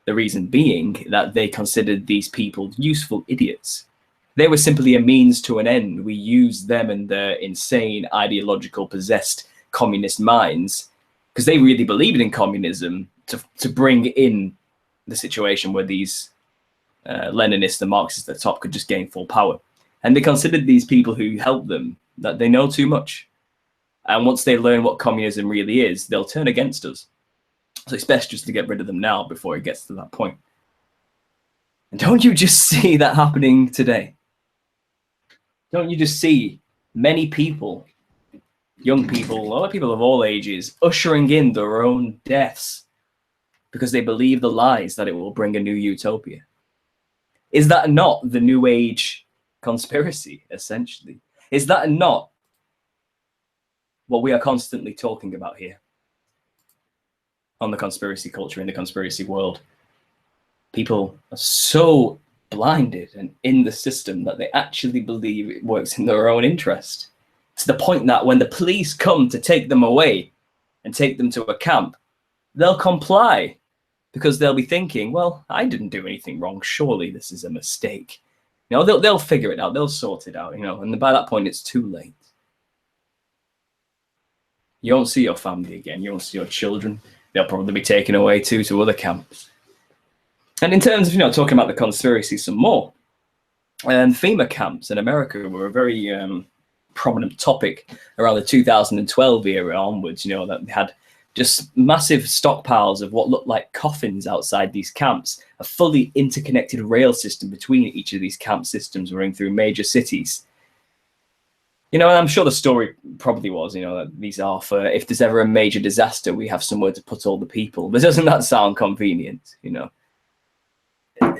The reason being that they considered these people useful idiots. They were simply a means to an end. We used them and their insane, ideological, possessed communist minds, because they really believed in communism, to bring in the situation where these Leninists and Marxists at the top could just gain full power. And they considered these people who helped them that they know too much. And once they learn what communism really is, they'll turn against us. So it's best just to get rid of them now before it gets to that point. And don't you just see that happening today? Don't you just see many people, young people, a lot of people of all ages, ushering in their own deaths because they believe the lies that it will bring a new utopia? Is that not the New Age conspiracy, essentially? Is that not what we are constantly talking about here on the conspiracy culture, in the conspiracy world? People are so blinded and in the system that they actually believe it works in their own interest, to the point that when the police come to take them away and take them to a camp, they'll comply because they'll be thinking, well, I didn't do anything wrong. Surely this is a mistake. You know, they'll figure it out. They'll sort it out, you know, and by that point, it's too late. You won't see your family again. You won't see your children. They'll probably be taken away too to other camps. And in terms of, you know, talking about the conspiracy some more, FEMA camps in America were a very prominent topic around the 2012 era onwards. You know, that they had just massive stockpiles of what looked like coffins outside these camps, a fully interconnected rail system between each of these camp systems running through major cities. You know, I'm sure the story probably was, you know, that these are for if there's ever a major disaster, we have somewhere to put all the people. But doesn't that sound convenient, you know?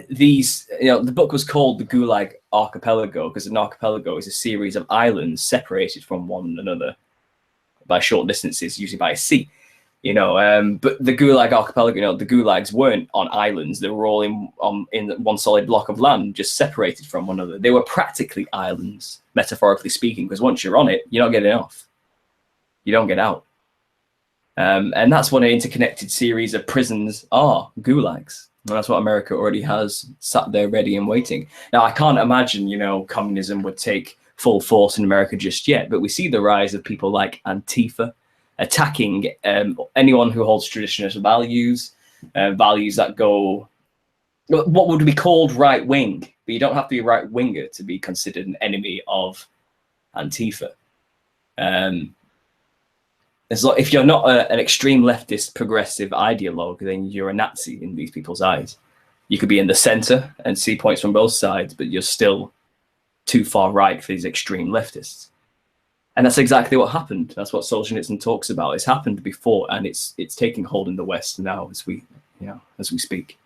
These, you know, the book was called the Gulag Archipelago because an archipelago is a series of islands separated from one another by short distances, usually by a sea. You know, but the Gulag Archipelago, you know, the Gulags weren't on islands. They were all in one solid block of land, just separated from one another. They were practically islands, metaphorically speaking, because once you're on it, you're not getting off. You don't get out. And that's what an interconnected series of prisons are, gulags. And that's what America already has sat there ready and waiting. Now, I can't imagine, you know, communism would take full force in America just yet, but we see the rise of people like Antifa, attacking anyone who holds traditionalist values, values that go, what would be called right wing, but you don't have to be a right winger to be considered an enemy of Antifa. It's like if you're not an extreme leftist progressive ideologue, then you're a Nazi in these people's eyes. You could be in the center and see points from both sides, but you're still too far right for these extreme leftists. And that's exactly what happened. That's what Solzhenitsyn talks about. It's happened before, and it's taking hold in the West now as we speak.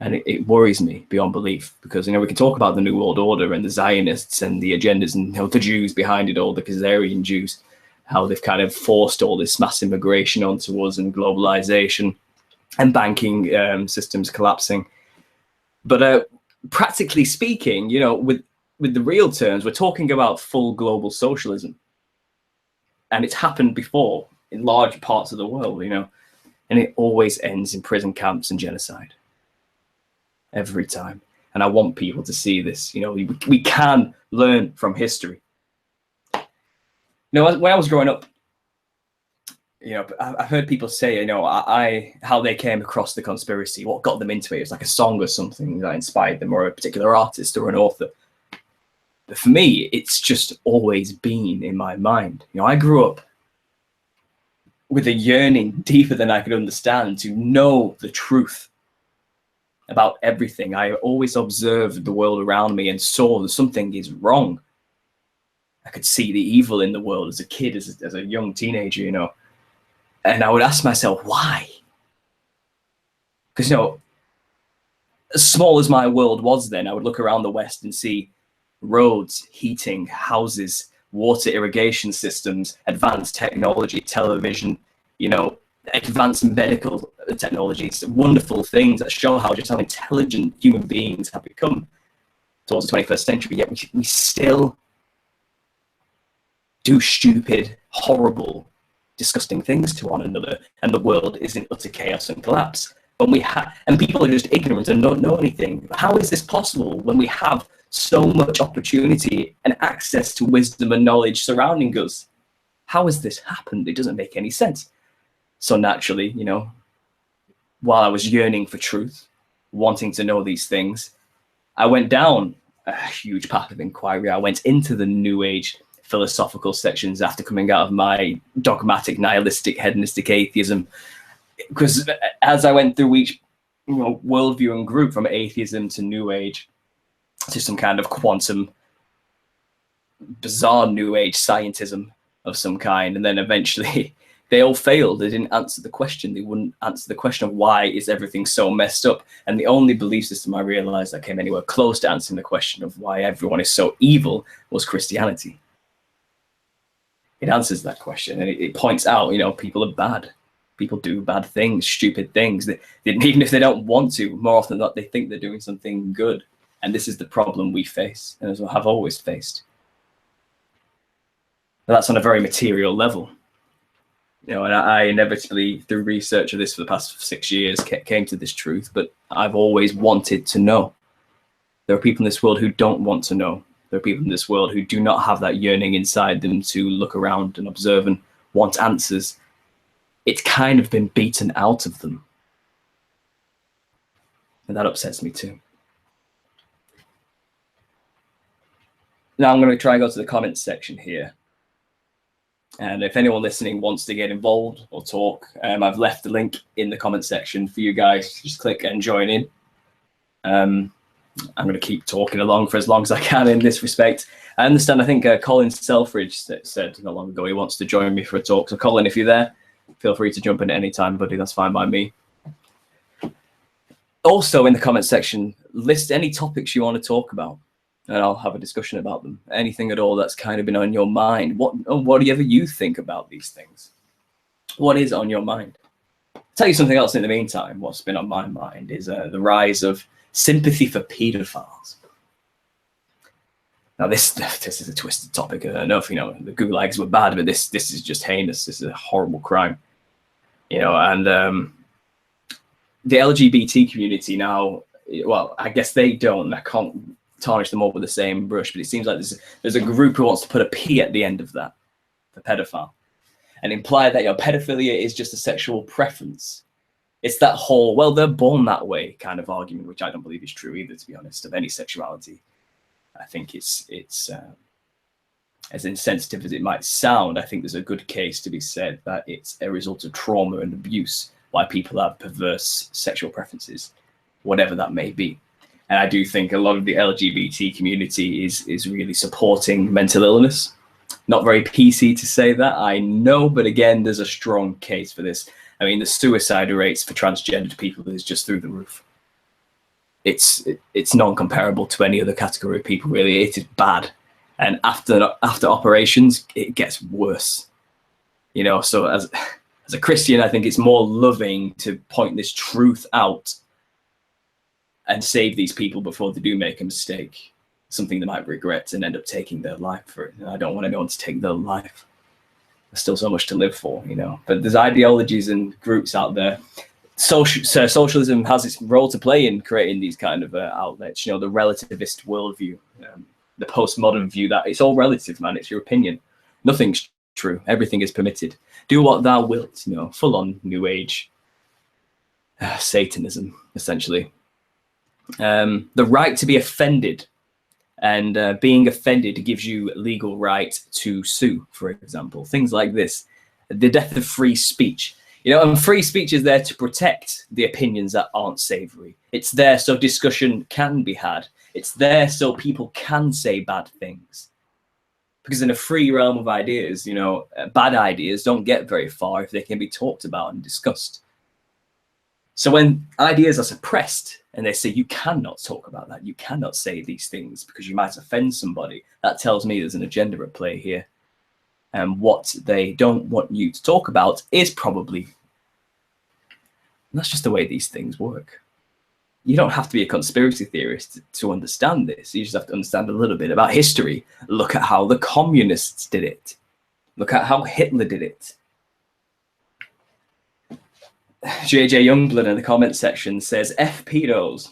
And it worries me beyond belief because, you know, we can talk about the New World Order and the Zionists and the agendas and, you know, the Jews behind it all, the Khazarian Jews, how they've kind of forced all this mass immigration onto us and globalization and banking systems collapsing. But practically speaking, you know, with the real terms, we're talking about full global socialism. And it's happened before in large parts of the world, you know, and it always ends in prison camps and genocide. Every time. And I want people to see this. You know, we can learn from history. You know, when I was growing up, I've heard people say, how they came across the conspiracy, what got them into it. It's like a song or something that inspired them, or a particular artist or an author. But for me, it's just always been in my mind. I grew up with a yearning deeper than I could understand to know the truth about everything. I always observed the world around me and saw that something is wrong. I could see the evil in the world as a kid, as a young teenager, and I would ask myself, why? Because, as small as my world was then, I would look around the West and see roads, heating, houses, water irrigation systems, advanced technology, television, advanced medical technologies, wonderful things that show how intelligent human beings have become towards the 21st century. Yet we still do stupid, horrible, disgusting things to one another, and the world is in utter chaos and collapse. And people are just ignorant and don't know anything. How is this possible when we have so much opportunity and access to wisdom and knowledge surrounding us? How has this happened? It doesn't make any sense. So naturally, while I was yearning for truth, wanting to know these things, I went down a huge path of inquiry. I went into the New Age philosophical sections after coming out of my dogmatic, nihilistic, hedonistic atheism. Because as I went through each worldview and group, from atheism to New Age to some kind of quantum, bizarre New Age scientism of some kind, and then eventually they all failed. They didn't answer the question. They wouldn't answer the question of why is everything so messed up. And the only belief system I realized that came anywhere close to answering the question of why everyone is so evil was Christianity. It answers that question, and it points out, people are bad. People do bad things, stupid things. Even if they don't want to, more often than not, they think they're doing something good. And this is the problem we face, and as well have always faced. But that's on a very material level. And I inevitably, through research of this for the past 6 years, came to this truth, but I've always wanted to know. There are people in this world who don't want to know. There are people in this world who do not have that yearning inside them to look around and observe and want answers. It's kind of been beaten out of them. And that upsets me too. Now I'm going to try and go to the comments section here. And if anyone listening wants to get involved or talk, I've left the link in the comment section for you guys. Just click and join in. I'm going to keep talking along for as long as I can in this respect. I understand, I think Colin Selfridge said not long ago he wants to join me for a talk. So Colin, if you're there, feel free to jump in at any time, buddy. That's fine by me. Also in the comment section, list any topics you want to talk about, and I'll have a discussion about them. Anything at all that's kind of been on your mind. What do you think about these things? What is on your mind? I'll tell you something else in the meantime. What's been on my mind is the rise of sympathy for pedophiles. Now this is a twisted topic. I don't know if the Gulags were bad, but this is just heinous. This is a horrible crime. And the LGBT community now, well, I guess they don't. I can't tarnish them all with the same brush, but it seems like there's a group who wants to put a P at the end of that, for pedophile, and imply that pedophilia is just a sexual preference. It's that whole, well, they're born that way kind of argument, which I don't believe is true either, to be honest, of any sexuality. I think it's as insensitive as it might sound, I think there's a good case to be said that it's a result of trauma and abuse why people have perverse sexual preferences, whatever that may be. And I do think a lot of the LGBT community is really supporting mental illness. Not very PC to say that, I know, but again, there's a strong case for this. I mean, the suicide rates for transgendered people is just through the roof. It's non-comparable to any other category of people, really. It is bad. And after operations, it gets worse. So as a Christian, I think it's more loving to point this truth out and save these people before they do make a mistake, something they might regret and end up taking their life for it. And I don't want anyone to take their life. There's still so much to live for, But there's ideologies and groups out there. Socialism has its role to play in creating these kind of outlets. The relativist worldview, the postmodern view that it's all relative, man. It's your opinion. Nothing's true. Everything is permitted. Do what thou wilt, you know, full on New Age Satanism, essentially. The right to be offended, and being offended gives you legal right to sue, for example. Things like this. The death of free speech. You know, and free speech is there to protect the opinions that aren't savory. It's there so discussion can be had. It's there so people can say bad things. Because in a free realm of ideas, you know, bad ideas don't get very far if they can be talked about and discussed. So when ideas are suppressed and they say, you cannot talk about that, you cannot say these things because you might offend somebody, that tells me there's an agenda at play here. And what they don't want you to talk about is probably, and that's just the way these things work. You don't have to be a conspiracy theorist to understand this. You just have to understand a little bit about history. Look at how the communists did it. Look at how Hitler did it. JJ Youngblood in the comment section says, F pedos.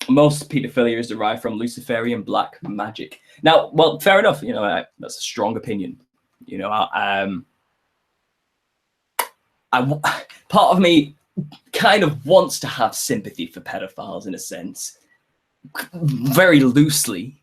Most pedophilia is derived from Luciferian black magic. Now, well, fair enough. You know, that's a strong opinion. You know, part of me kind of wants to have sympathy for pedophiles in a sense, very loosely,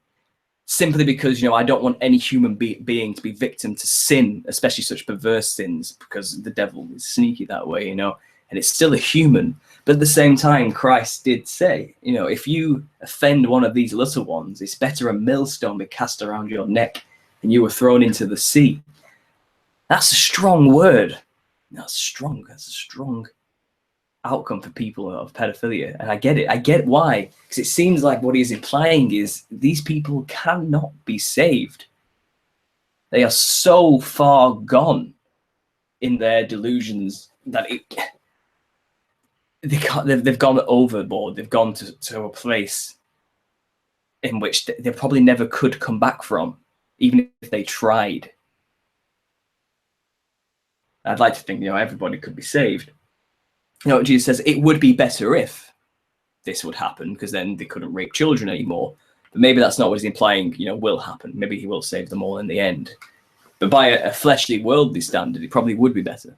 simply because, you know, I don't want any human being to be victim to sin, especially such perverse sins, because the devil is sneaky that way, you know, and it's still a human. But at the same time, Christ did say, you know, if you offend one of these little ones, it's better a millstone be cast around your neck and you were thrown into the sea. That's a strong word. That's strong. That's a strong outcome for people of pedophilia. And I get it. I get why. Because it seems like what he's implying is these people cannot be saved. They are so far gone in their delusions that they've gone overboard. They've gone to a place in which they probably never could come back from, even if they tried. I'd like to think, you know, everybody could be saved. You know, Jesus says it would be better if this would happen, because then they couldn't rape children anymore. But maybe that's not what he's implying, you know, will happen. Maybe he will save them all in the end. But by a fleshly, worldly standard, it probably would be better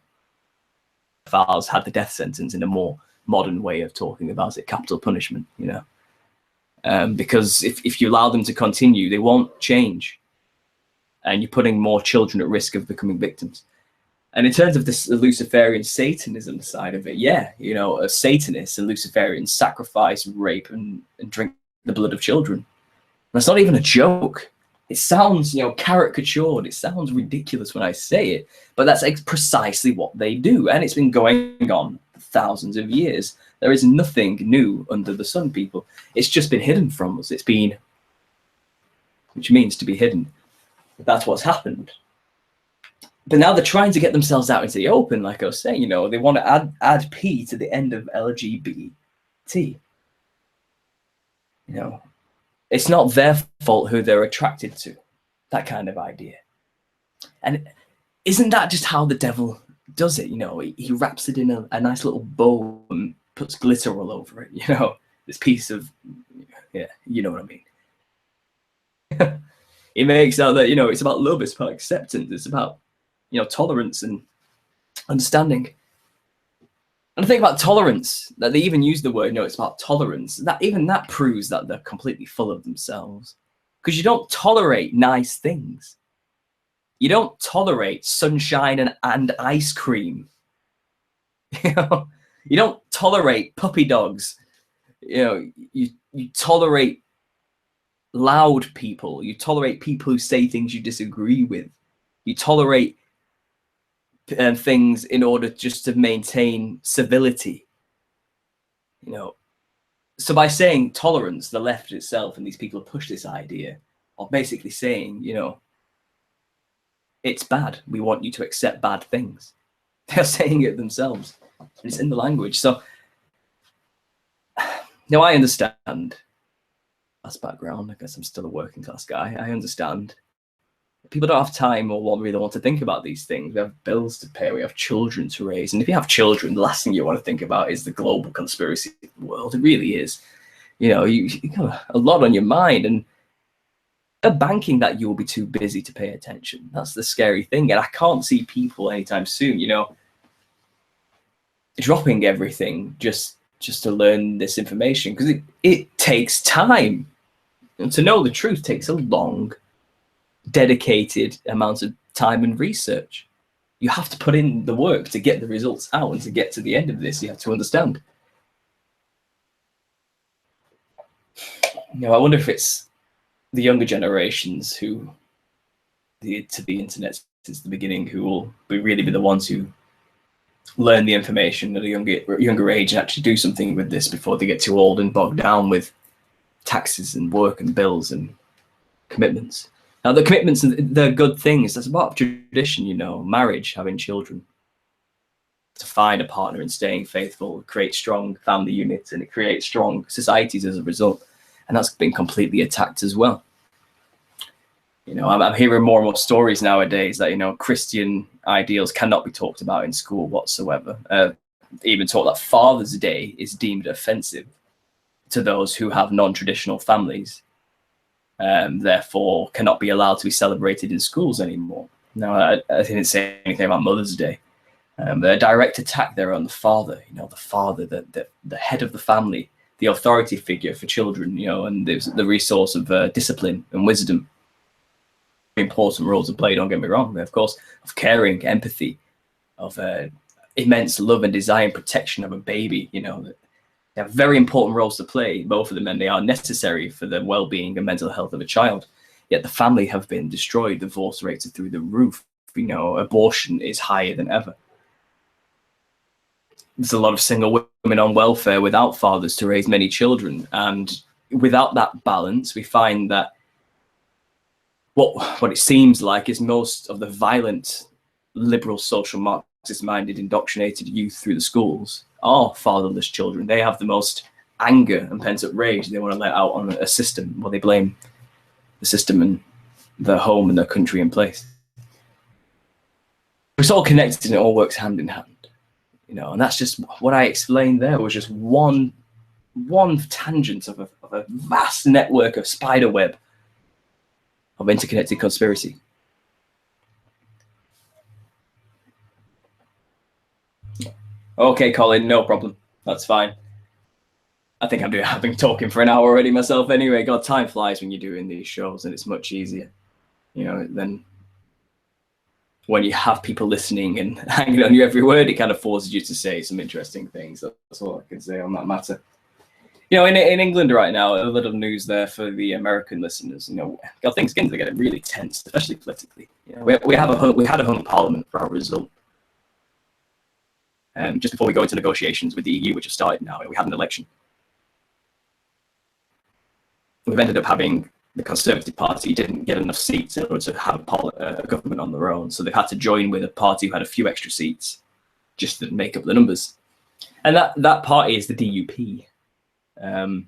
if ours had the death sentence in a more modern way of talking about it, capital punishment, you know. Because if you allow them to continue, they won't change. And you're putting more children at risk of becoming victims. And in terms of this Luciferian Satanism side of it, yeah, you know, a Satanist and Luciferians sacrifice, rape, and drink the blood of children. That's not even a joke. It sounds, you know, caricatured. It sounds ridiculous when I say it, but that's precisely what they do. And it's been going on for thousands of years. There is nothing new under the sun, people. It's just been hidden from us. It's been, which means to be hidden. That's what's happened. But now they're trying to get themselves out into the open, like I was saying, you know, they want to add P to the end of LGBT. You know, it's not their fault who they're attracted to, that kind of idea. And isn't that just how the devil does it? You know, he wraps it in a nice little bow and puts glitter all over it, you know, this piece of, yeah, you know what I mean. He makes out that, you know, it's about love, it's about acceptance, it's about, you know, tolerance and understanding. And I think about tolerance, that they even use the word, you know, it's about tolerance. That even that proves that they're completely full of themselves. Because you don't tolerate nice things. You don't tolerate sunshine and ice cream. You know, you don't tolerate puppy dogs. You know, you tolerate loud people. You tolerate people who say things you disagree with. You tolerate things in order just to maintain civility, you know. So by saying tolerance, the left itself and these people push this idea of basically saying, you know, it's bad. We want you to accept bad things. They're saying it themselves. It's in the language. So now I understand that's background. I guess I'm still a working class guy. I understand. People don't have time or really want to think about these things. We have bills to pay. We have children to raise. And if you have children, the last thing you want to think about is the global conspiracy world. It really is. You know, you got a lot on your mind. And banking that you'll be too busy to pay attention. That's the scary thing. And I can't see people anytime soon, dropping everything just to learn this information, because it takes time. And to know the truth takes a long, dedicated amount of time and research. You have to put in the work to get the results out, and to get to the end of this, you have to understand. I wonder if it's the younger generations who to the internet since the beginning, who will really be the ones who learn the information at a younger age and actually do something with this before they get too old and bogged down with taxes and work and bills and commitments. Now, the commitments, they're good things. That's about tradition, marriage, having children, to find a partner and staying faithful, create strong family units, and it creates strong societies as a result. And that's been completely attacked as well. I'm hearing more and more stories nowadays that, Christian ideals cannot be talked about in school whatsoever. Even taught that Father's Day is deemed offensive to those who have non-traditional families, therefore cannot be allowed to be celebrated in schools anymore. Now, I didn't say anything about Mother's Day. A direct attack there on the father, the father, the head of the family, the authority figure for children, and the resource of discipline and wisdom. Important roles to play, don't get me wrong, of course, of caring, empathy, of immense love and desire and protection of a baby. They have very important roles to play, both of them, and they are necessary for the well-being and mental health of a child. Yet the family have been destroyed. Divorce rates are through the roof. Abortion is higher than ever. There's a lot of single women on welfare without fathers to raise many children, and without that balance, we find that what it seems like is most of the violent, liberal, social Marxist-minded, indoctrinated youth through the schools are fatherless children. They have the most anger and pent-up rage they want to let out on a system. Well, they blame the system and their home and their country in place. It's all connected and it all works hand in hand, and that's just what I explained there was just one tangent of a vast network of spider web of interconnected conspiracy. Okay, Colin, no problem. That's fine. I think I've been talking for an hour already myself anyway. God, time flies when you're doing these shows, and it's much easier, than when you have people listening and hanging on your every word. It kind of forces you to say some interesting things. That's all I can say on that matter. In England right now, a little news there for the American listeners. God, things are getting really tense, especially politically. We had a hung parliament for our result. Just before we go into negotiations with the EU, which have started now, we had an election. We've ended up having the Conservative Party didn't get enough seats in order to have a government on their own, so they've had to join with a party who had a few extra seats, just to make up the numbers. And that party is the DUP. An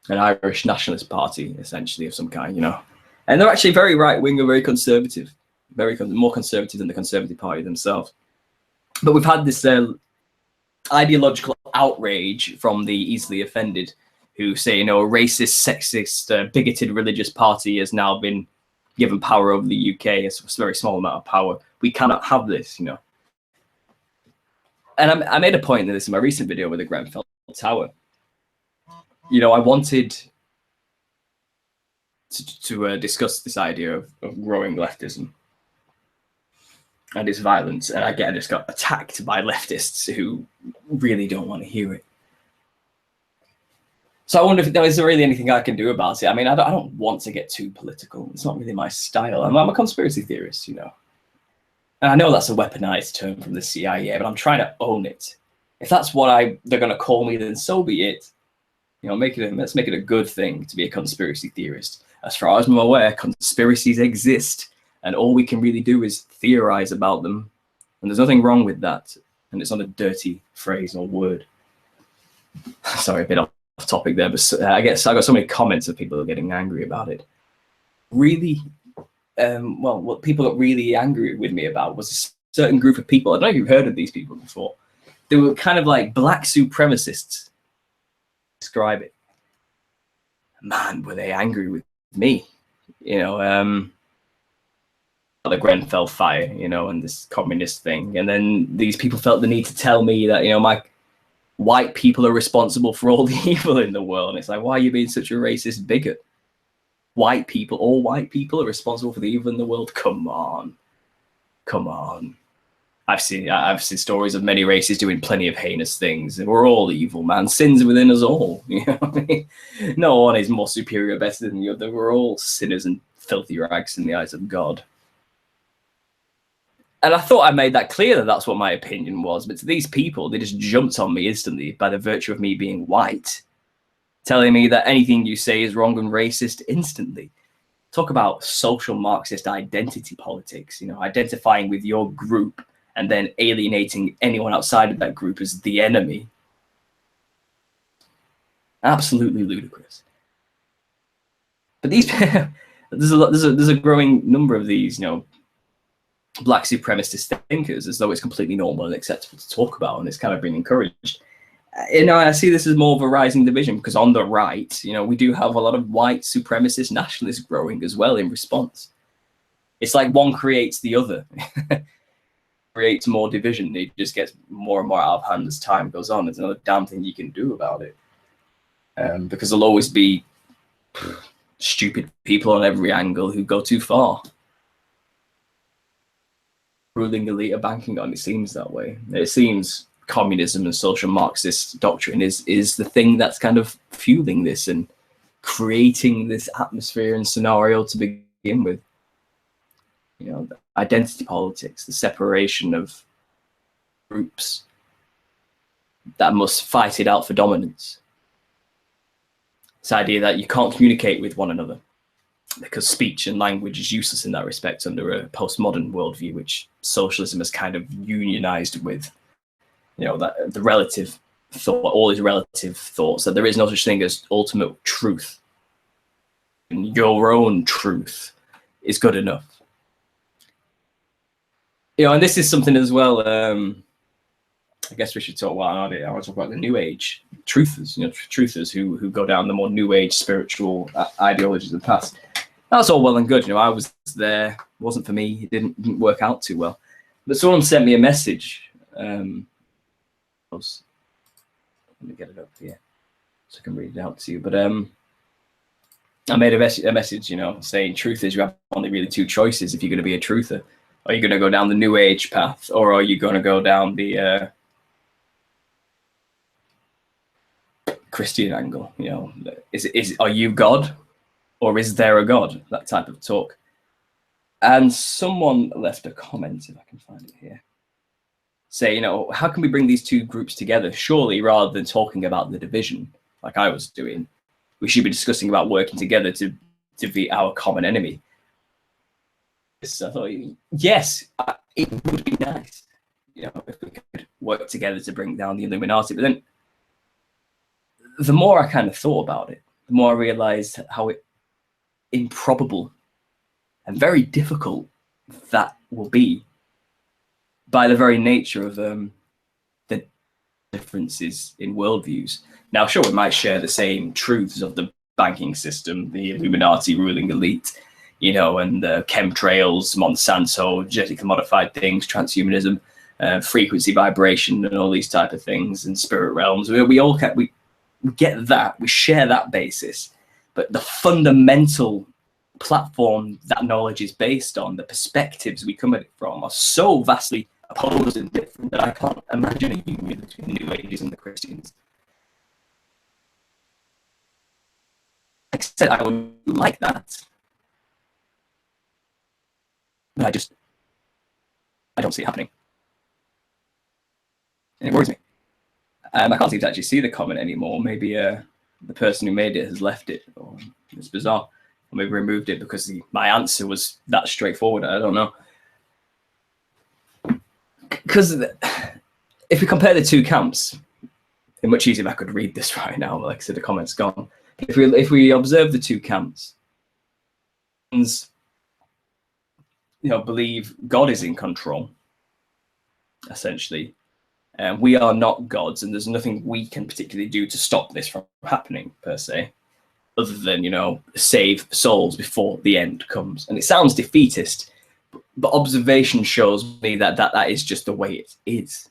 Irish nationalist party, essentially, of some kind, and they're actually very right-wing and very conservative, more conservative than the Conservative Party themselves. But we've had this ideological outrage from the easily offended, who say, a racist, sexist, bigoted religious party has now been given power over the UK. It's a very small amount of power. We cannot have this, And I made a point of this in my recent video with the Grenfell Tower. I wanted to discuss this idea of growing leftism and its violence, and again, I just got attacked by leftists who really don't want to hear it. So I wonder if is there really anything I can do about it? I mean, I don't want to get too political. It's not really my style. I'm a conspiracy theorist, And I know that's a weaponized term from the CIA, but I'm trying to own it. If that's what they're going to call me, then so be it. Let's make it a good thing to be a conspiracy theorist. As far as I'm aware, conspiracies exist, and all we can really do is theorize about them. And there's nothing wrong with that. And it's not a dirty phrase or word. Sorry, a bit off topic there, but I guess I got so many comments of people getting angry about it. Really, what people got really angry with me about was a certain group of people. I don't know if you've heard of these people before. They were kind of like black supremacists. Describe it. Man, were they angry with me, you know, the Grenfell fire, you know, and this communist thing. And then these people felt the need to tell me that, you know, my white people are responsible for all the evil in the world. And it's like, why are you being such a racist bigot? White people, all white people are responsible for the evil in the world? Come on. Come on. I've seen stories of many races doing plenty of heinous things. We're all evil, man. Sin's within us all. You know what I mean? No one is more superior or better than the other. We're all sinners and filthy rags in the eyes of God. And I thought I made that clear that that's what my opinion was. But to these people, they just jumped on me instantly by the virtue of me being white, telling me that anything you say is wrong and racist instantly. Talk about social Marxist identity politics, you know, identifying with your group and then alienating anyone outside of that group as the enemy. Absolutely ludicrous. But these there's a growing number of these, you know, black supremacist thinkers, as though it's completely normal and acceptable to talk about, and it's kind of been encouraged. You know, I see this as more of a rising division because on the right, you know, we do have a lot of white supremacist nationalists growing as well in response. It's like one creates the other. Creates more division. It just gets more and more out of hand as time goes on. There's another damn thing you can do about it. Because there'll always be stupid people on every angle who go too far. Ruling elite are banking on, it seems that way. It seems communism and social Marxist doctrine is the thing that's kind of fueling this and creating this atmosphere and scenario to begin with. You know, the identity politics, the separation of groups that must fight it out for dominance. This idea that you can't communicate with one another because speech and language is useless in that respect under a postmodern worldview, which socialism has kind of unionized with. You know, that the relative thought, all these relative thoughts, that there is no such thing as ultimate truth. And your own truth is good enough. You know, and this is something as well. I guess we should talk about it. I want to talk about the New Age truthers. You know, truthers who go down the more New Age spiritual ideologies of the past. That's all well and good. You know, I was there. It wasn't for me. It didn't work out too well. But someone sent me a message. Let me get it up here so I can read it out to you. But I made a message, you know, saying truth is you have only really two choices if you're going to be a truther. Are you going to go down the New Age path, or are you going to go down the Christian angle? You know, are you God, or is there a God? That type of talk. And someone left a comment, if I can find it here, say, you know, how can we bring these two groups together? Surely, rather than talking about the division, like I was doing, we should be discussing about working together to defeat our common enemy. So I thought, yes, it would be nice, you know, if we could work together to bring down the Illuminati. But then, the more I kind of thought about it, the more I realized how improbable and very difficult that will be, by the very nature of the differences in worldviews. Now, sure, we might share the same truths of the banking system, the Illuminati ruling elite, you know, and chemtrails, Monsanto, genetically modified things, transhumanism, frequency vibration, and all these type of things, and spirit realms. We all we get that, we share that basis, but the fundamental platform that knowledge is based on, the perspectives we come at it from, are so vastly opposed and different that I can't imagine a union between the New Ages and the Christians. Like I said, I would like that, but I don't see it happening. And it worries me. I can't seem to actually see the comment anymore. Maybe the person who made it has left it, or it's bizarre. Or maybe removed it because my answer was that straightforward. I don't know. Because if we compare the two camps, it's much easier if I could read this right now. Like I said, the comment's gone. If we observe the two camps, you know, believe God is in control, essentially. We are not gods, and there's nothing we can particularly do to stop this from happening, per se. other than, you know, save souls before the end comes. And it sounds defeatist, but observation shows me that that is just the way it is.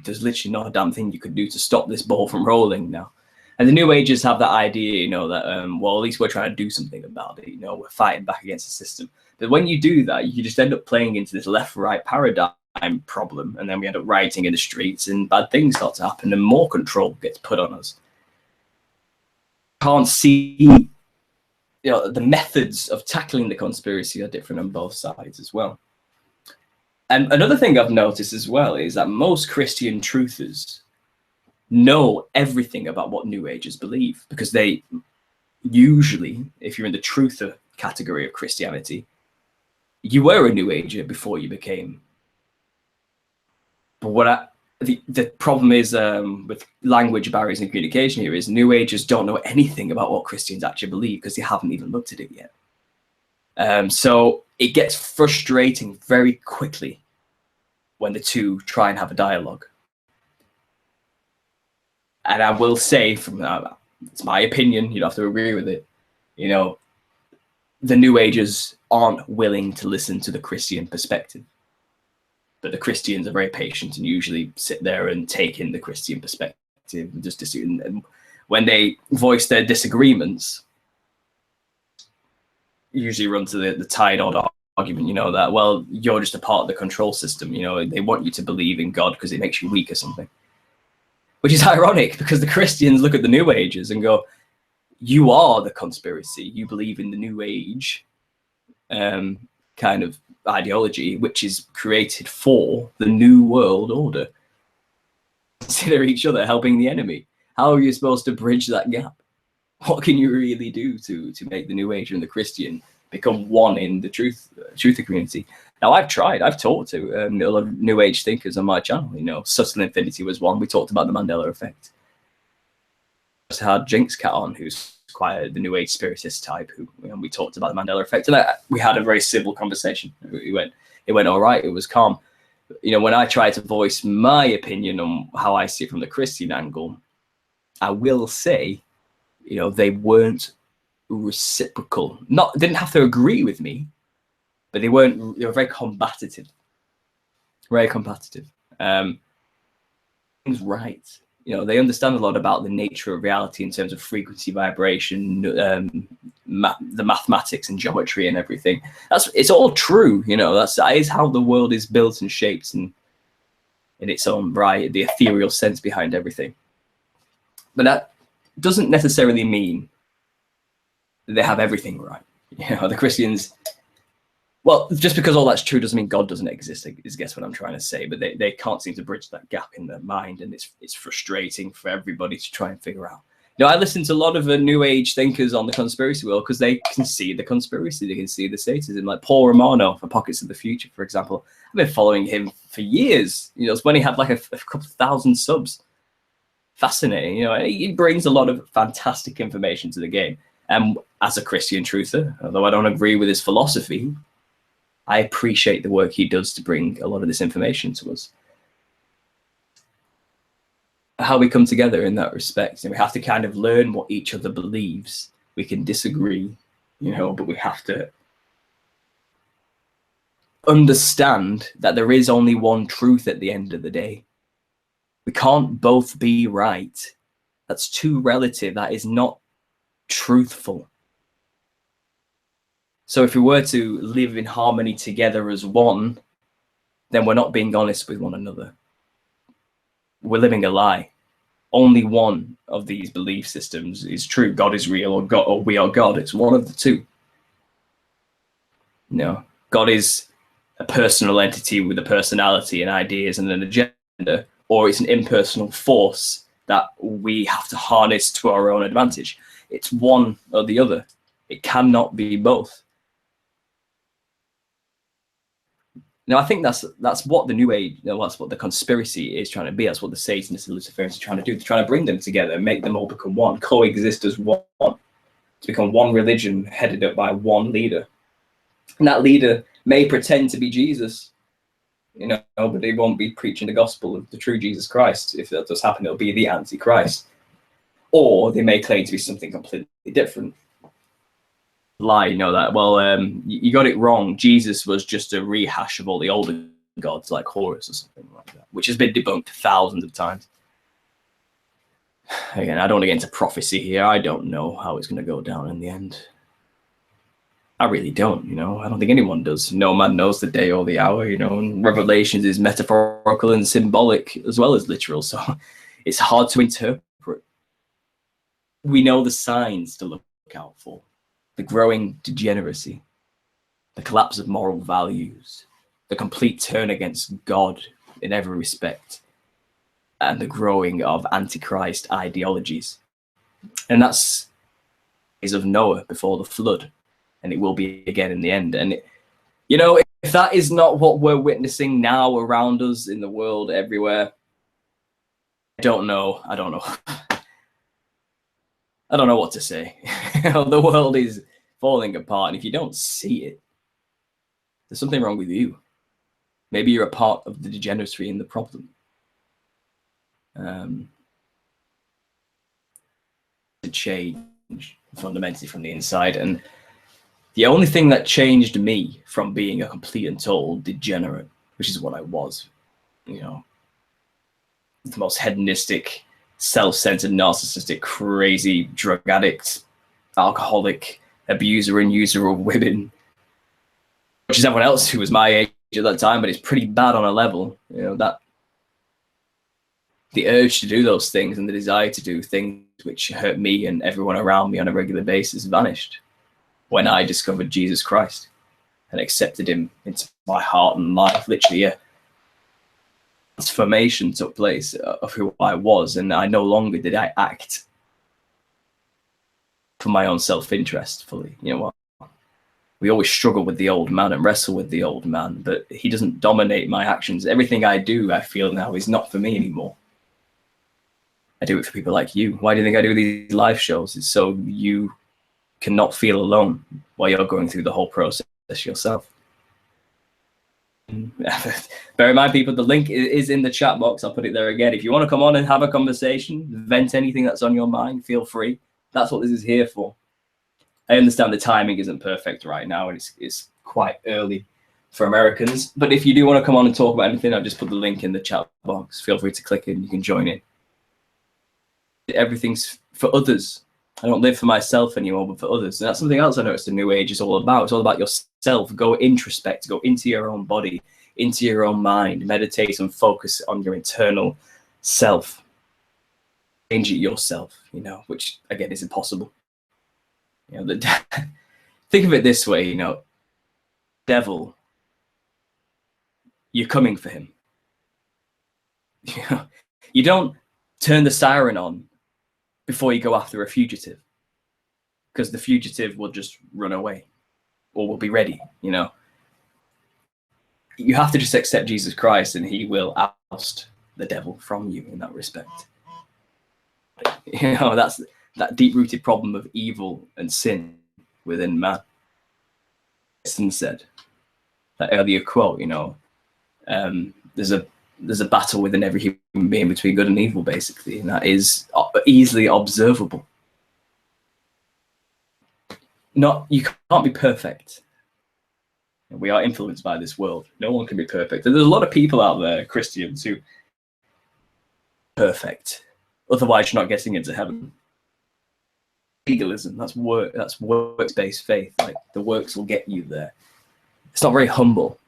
There's literally not a damn thing you could do to stop this ball from rolling now. And the New Agers have that idea, you know, that, well, at least we're trying to do something about it. You know, we're fighting back against the system. But when you do that, you just end up playing into this left-right paradigm problem. And then we end up rioting in the streets and bad things start to happen and more control gets put on us. Can't see, you know, the methods of tackling the conspiracy are different on both sides as well. And another thing I've noticed as well is that most Christian truthers know everything about what New Agers believe, because they usually, if you're in the truther category of Christianity, you were a New Ager before you became. But the problem is with language barriers and communication here is New Agers don't know anything about what Christians actually believe because they haven't even looked at it yet. So it gets frustrating very quickly when the two try and have a dialogue. And I will say, from it's my opinion, you don't have to agree with it, you know, the New Agers aren't willing to listen to the Christian perspective. But the Christians are very patient and usually sit there and take in the Christian perspective. And when they voice their disagreements, usually run to the tired-old argument, you know, that, well, you're just a part of the control system. You know, they want you to believe in God because it makes you weak or something. Which is ironic, because the Christians look at the New Agers and go, you are the conspiracy. You believe in the New Age kind of ideology, which is created for the New World Order. Consider each other helping the enemy. How are you supposed to bridge that gap? What can you really do to make the New Ager and the Christian become one in the truther community? Now, I've tried. I've talked to a lot of New Age thinkers on my channel. You know, Subtle Infinity was one. We talked about the Mandela effect. I just had Jinx Cat on, who's quite the New Age spiritist type, who, you know, we talked about the Mandela effect, and we had a very civil conversation. It went all right. It was calm. You know, when I try to voice my opinion on how I see it from the Christian angle, I will say, you know, they weren't reciprocal. Didn't have to agree with me, but they were very combative. Very combative. Things right. You know, they understand a lot about the nature of reality in terms of frequency, vibration, the mathematics and geometry and everything. It's all true. You know, that is how the world is built and shaped, and in its own right, the ethereal sense behind everything. But that doesn't necessarily mean that they have everything right. You know, the Christians, well, just because all that's true doesn't mean God doesn't exist, is guess what I'm trying to say. But they can't seem to bridge that gap in their mind, and it's frustrating for everybody to try and figure out. You know, I listen to a lot of New Age thinkers on the conspiracy world because they can see the conspiracy, they can see the Satanism, like Paul Romano for Pockets of the Future, for example. I've been following him for years. You know, it's when he had like a couple thousand subs. Fascinating. You know, he brings a lot of fantastic information to the game. And as a Christian truther, although I don't agree with his philosophy, I appreciate the work he does to bring a lot of this information to us. How we come together in that respect, and we have to kind of learn what each other believes. We can disagree, you know, but we have to understand that there is only one truth at the end of the day. We can't both be right. That's too relative. That is not truthful. So if we were to live in harmony together as one, then we're not being honest with one another. We're living a lie. Only one of these belief systems is true. God is real, or God, or we are God. It's one of the two. No, God is a personal entity with a personality and ideas and an agenda, or it's an impersonal force that we have to harness to our own advantage. It's one or the other. It cannot be both. Now, I think that's what the New Age, that's what the conspiracy is trying to be. That's what the Satanists and Luciferians are trying to do. They're trying to bring them together, make them all become one, coexist as one, to become one religion headed up by one leader. And that leader may pretend to be Jesus, you know, but they won't be preaching the gospel of the true Jesus Christ. If that does happen, it'll be the Antichrist. or they may claim to be something completely different. Lie, you know that. Well, you got it wrong. Jesus was just a rehash of all the older gods, like Horus or something like that, which has been debunked thousands of times. Again, I don't want to get into prophecy here. I don't know how it's going to go down in the end. I really don't, you know. I don't think anyone does. No man knows the day or the hour, you know. And Revelations is metaphorical and symbolic as well as literal, so it's hard to interpret. We know the signs to look out for: the growing degeneracy, the collapse of moral values, the complete turn against God in every respect, and the growing of antichrist ideologies. And that's is of Noah before the flood, and it will be again in the end. And you know, if that is not what we're witnessing now around us in the world everywhere, I don't know. I don't know what to say. The world is falling apart, and if you don't see it, there's something wrong with you. Maybe you're a part of the degeneracy in the problem. To change fundamentally from the inside, and the only thing that changed me from being a complete and total degenerate, which is what I was, you know, the most hedonistic, self-centered, narcissistic, crazy drug addict, alcoholic, abuser and user of women, which is everyone else who was my age at that time, but it's pretty bad on a level, you know, that the urge to do those things and the desire to do things which hurt me and everyone around me on a regular basis vanished when I discovered Jesus Christ and accepted him into my heart and life. Literally, a transformation took place of who I was, and I no longer did I act for my own self-interest fully. You know what? We always struggle with the old man and wrestle with the old man, but he doesn't dominate my actions. Everything I do, I feel now, is not for me anymore. I do it for people like you. Why do you think I do these live shows? It's so you cannot feel alone while you're going through the whole process yourself. Bear in mind, people, the link is in the chat box. I'll put it there again. If you want to come on and have a conversation, vent anything that's on your mind, feel free. That's what this is here for. I understand the timing isn't perfect right now, and it's quite early for Americans. But if you do want to come on and talk about anything, I'll just put the link in the chat box. Feel free to click it and you can join in. Everything's for others. I don't live for myself anymore, but for others. And that's something else I noticed the New Age is all about. It's all about yourself. Go introspect, go into your own body, into your own mind, meditate and focus on your internal self. Change it yourself, you know, which again is impossible. You know, think of it this way, you know, devil, you're coming for him. You don't turn the siren on before you go after a fugitive, because the fugitive will just run away or will be ready, you know. You have to just accept Jesus Christ and he will oust the devil from you in that respect. You know, that's that deep-rooted problem of evil and sin within man. Winston said, that earlier quote, you know, there's a battle within every human being between good and evil, basically, and that is easily observable. You can't be perfect. We are influenced by this world. No one can be perfect. And there's a lot of people out there, Christians, who are perfect. Otherwise, you're not getting into heaven. Legalism, that's works-based faith. Like, the works will get you there. It's not very humble.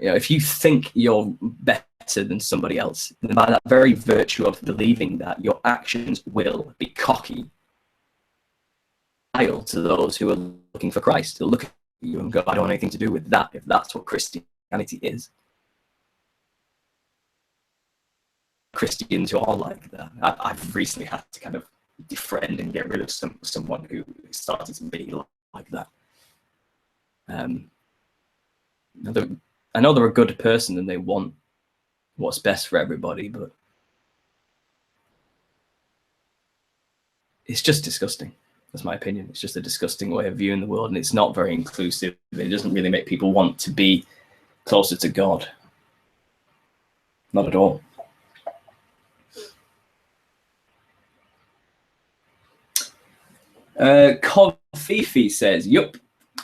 You know, if you think you're better than somebody else, then by that very virtue of believing that, your actions will be cocky to those who are looking for Christ. They'll look at you and go, I don't want anything to do with that, if that's what Christianity is. Christians who are like that. I've recently had to kind of defriend and get rid of someone who started to be like that. I know they're a good person and they want what's best for everybody, but it's just disgusting. That's my opinion. It's just a disgusting way of viewing the world, and it's not very inclusive. It doesn't really make people want to be closer to God. Not at all. Confifi says, yup,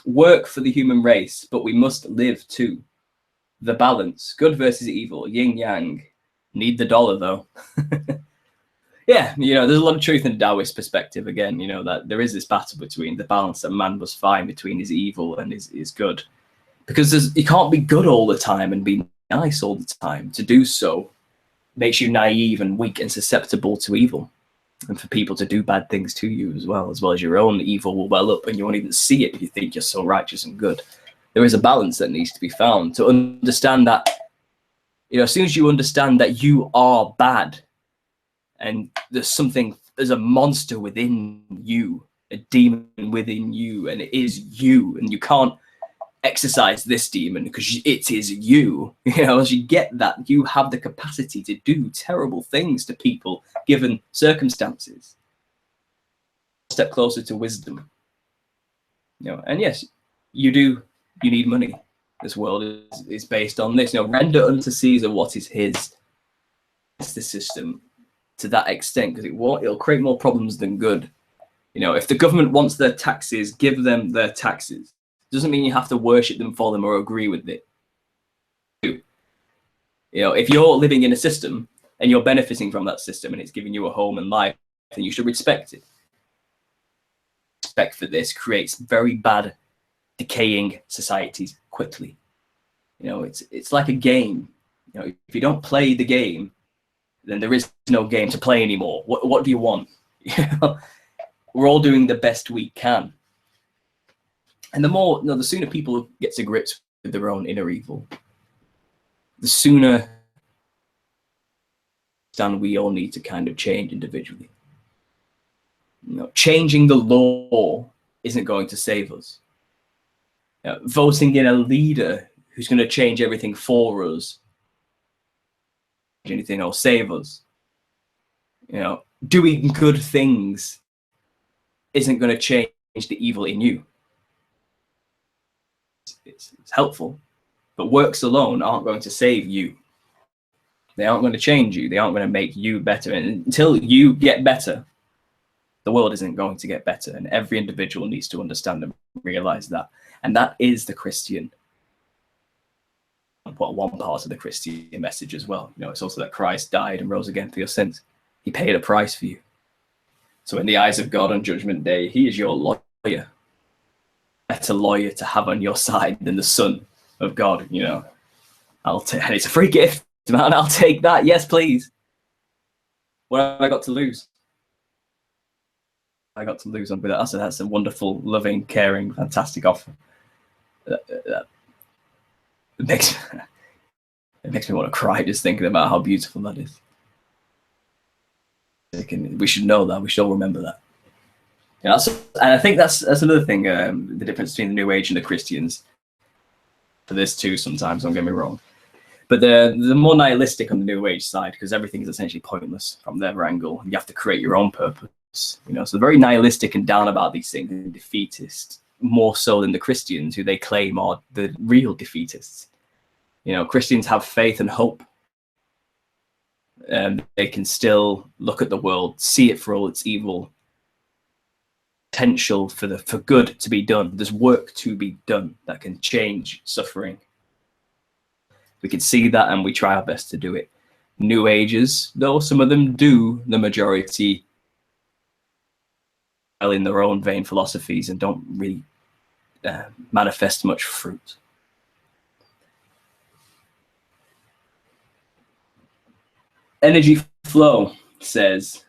work for the human race, but we must live too. The balance, good versus evil, yin yang. Need the dollar though. Yeah, there's a lot of truth in Taoist perspective again, that there is this battle between the balance that man must find between his evil and his good. Because you can't be good all the time and be nice all the time. To do so makes you naive and weak and susceptible to evil. And for people to do bad things to you as well as your own evil will well up and you won't even see it if you think you're so righteous and good. There is a balance that needs to be found to understand that, as soon as you understand that you are bad and there's a monster within you, a demon within you, and it is you, and you can't exercise this demon because it is you. As you get that, you have the capacity to do terrible things to people given circumstances. Step closer to wisdom. And yes, you need money. This world is based on this. Render unto Caesar what is his. It's the system to that extent because it'll create more problems than good. If the government wants their taxes, give them their taxes. Doesn't mean you have to worship them for them or agree with it. If you're living in a system and you're benefiting from that system and it's giving you a home and life, then you should respect it. Respect for this creates very bad, decaying societies quickly. It's like a game. If you don't play the game, then there is no game to play anymore. What do you want? We're all doing the best we can. And the sooner people get to grips with their own inner evil, the sooner we all need to kind of change individually. Changing the law isn't going to save us. Voting in a leader who's going to change everything for us, anything or save us. Doing good things isn't going to change the evil in you. It's helpful, but works alone aren't going to save you. They aren't going to change you. They aren't going to make you better. And until you get better, the world isn't going to get better. And every individual needs to understand and realize that. And that is the Christian, one part of the Christian message as well. It's also that Christ died and rose again for your sins. He paid a price for you. So in the eyes of God on Judgment Day, he is your lawyer. Better lawyer to have on your side than the Son of God. And it's a free gift, man. I'll take that. Yes, please. What have I got to lose? I got to lose on with that. That's a wonderful, loving, caring, fantastic offer. It makes me want to cry just thinking about how beautiful that is. We should know that. We should all remember that. And I think that's another thing, the difference between the New Age and the Christians. For this too, sometimes, don't get me wrong. But they're more nihilistic on the New Age side because everything is essentially pointless from their angle. You have to create your own purpose. So they're very nihilistic and down about these things and defeatist, more so than the Christians, who they claim are the real defeatists. Christians have faith and hope. They can still look at the world, see it for all its evil, potential for good to be done. There's work to be done that can change suffering. We can see that and we try our best to do it. New Agers, though some of them do, the majority well in their own vain philosophies and don't really manifest much fruit. Energy Flow says,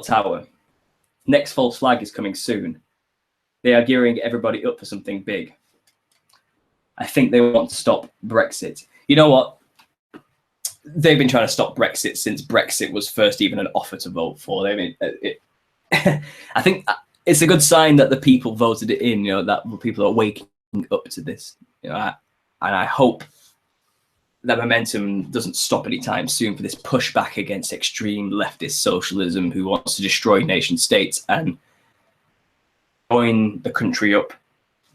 Tower, next false flag is coming soon. They are gearing everybody up for something big. I think they want to stop Brexit. You know what? They've been trying to stop Brexit since Brexit was first even an offer to vote for. I think it's a good sign that the people voted it in, that people are waking up to this. And I hope that momentum doesn't stop anytime soon for this pushback against extreme leftist socialism who wants to destroy nation states and join the country up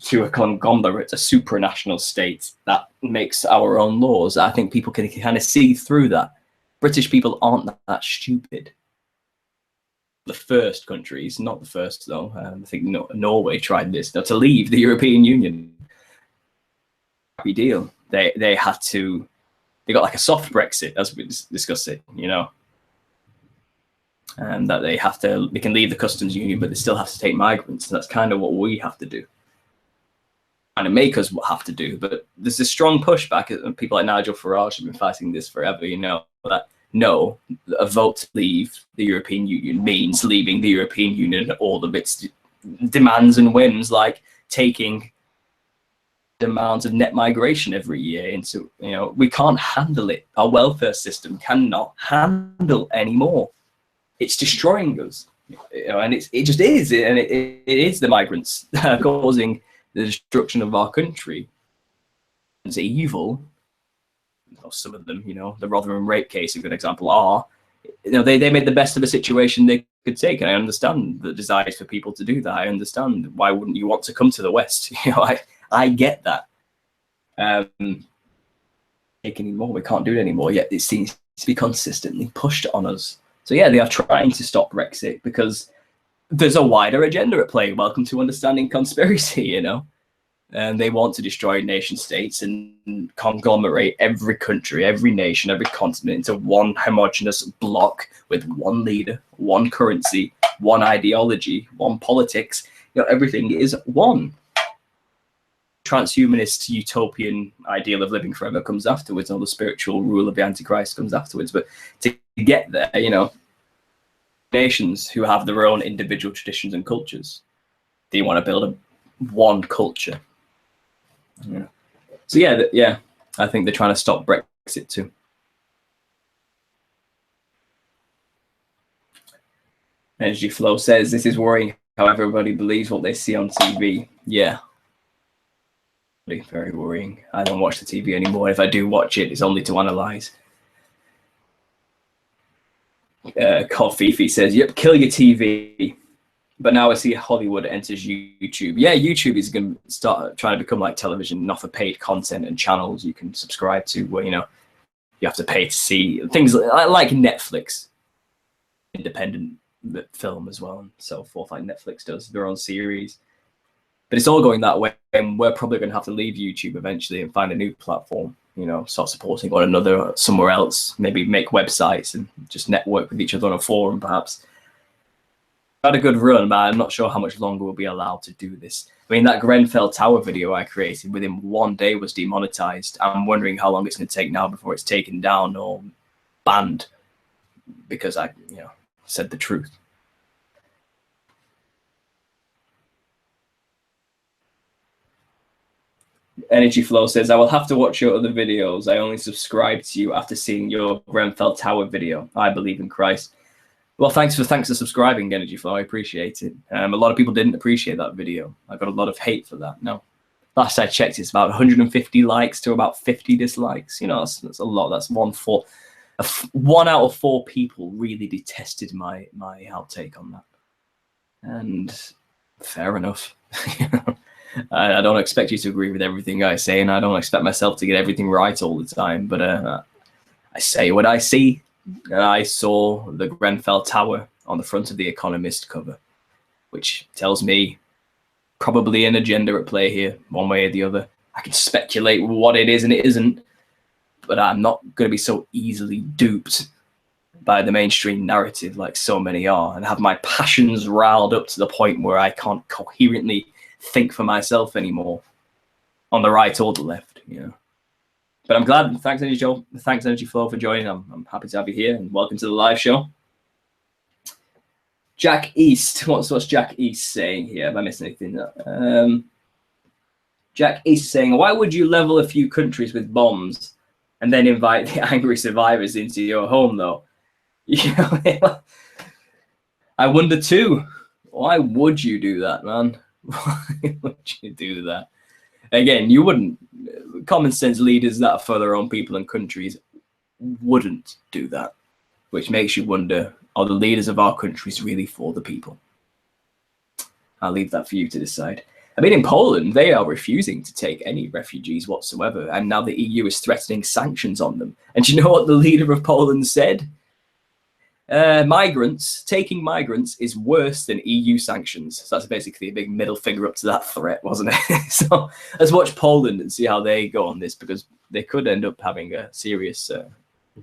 to a conglomerate, a supranational state that makes our own laws. I think people can kind of see through that. British people aren't that stupid. the first countries, not the first though. I think Norway tried this to leave the European Union. Happy deal. They had to. They got like a soft Brexit, as we discussed it, you know, and that they can leave the customs union, but they still have to take migrants. And that's kind of what we have to do, kind of make us have to do. But there's a strong pushback, and people like Nigel Farage have been fighting this forever, you know, that no, a vote to leave the European Union means leaving the European Union and all of its demands and whims, like taking amount of net migration every year into, you know, we can't handle it. Our welfare system cannot handle anymore. It's destroying us, you know, and it just is, and it is the migrants causing the destruction of our country. It's evil. Some of them, you know, the Rotherham rape case, a good example, are, you know, they made the best of a situation they could take, and I understand the desires for people to do that. I understand why wouldn't you want to come to the West? You know, I get that. Take anymore, we can't do it anymore. Yet it seems to be consistently pushed on us. So yeah, they are trying to stop Brexit because there's a wider agenda at play. Welcome to understanding conspiracy, you know. And they want to destroy nation states and conglomerate every country, every nation, every continent into one homogenous block with one leader, one currency, one ideology, one politics. You know, everything is one. Transhumanist utopian ideal of living forever comes afterwards, or the spiritual rule of the Antichrist comes afterwards. But to get there, you know, nations who have their own individual traditions and cultures, they want to build one culture. Yeah. So yeah, I think they're trying to stop Brexit too. Energy Flow says this is worrying how everybody believes what they see on TV. Yeah. Very worrying. I don't watch the TV anymore. If I do watch it, it's only to analyze. Coffee says, yep, kill your TV. But now I see Hollywood enters YouTube. Yeah, YouTube is going to start trying to become like television and offer paid content and channels you can subscribe to where, you know, you have to pay to see things like Netflix, independent film as well, and so forth, like Netflix does their own series. But it's all going that way, and we're probably going to have to leave YouTube eventually and find a new platform, you know, start supporting one another somewhere else, maybe make websites and just network with each other on a forum, perhaps. Had a good run, but I'm not sure how much longer we'll be allowed to do this. I mean, that Grenfell Tower video I created within one day was demonetized. I'm wondering how long it's going to take now before it's taken down or banned because I, you know, said the truth. Energy Flow says, I will have to watch your other videos. I only subscribed to you after seeing your Grenfell Tower video. I believe in Christ. Well, thanks for subscribing, Energy Flow. I appreciate it. A lot of people didn't appreciate that video. I got a lot of hate for that. No, last I checked, it's about 150 likes to about 50 dislikes. You know, that's a lot. That's one out of four people really detested my outtake on that. And fair enough. I don't expect you to agree with everything I say, and I don't expect myself to get everything right all the time. But I say what I see. And I saw the Grenfell Tower on the front of the Economist cover, which tells me probably an agenda at play here, one way or the other. I can speculate what it is and it isn't, but I'm not going to be so easily duped by the mainstream narrative like so many are, and have my passions riled up to the point where I can't coherently think for myself anymore on the right or the left, you know. But I'm glad. Thanks, Energy Flow, for joining. I'm happy to have you here, and welcome to the live show. Jack East. What's Jack East saying here? Have I missed anything? Jack East saying, why would you level a few countries with bombs and then invite the angry survivors into your home, though? You know, I wonder too. Why would you do that, man? Why would you do that? Again, you wouldn't. Common sense leaders that are for their own people and countries wouldn't do that, which makes you wonder, are the leaders of our countries really for the people? I'll leave that for you to decide. I mean, in Poland, they are refusing to take any refugees whatsoever, and now the EU is threatening sanctions on them. And do you know what the leader of Poland said? Taking migrants is worse than EU sanctions. So that's basically a big middle finger up to that threat, wasn't it? So let's watch Poland and see how they go on this, because they could end up having a serious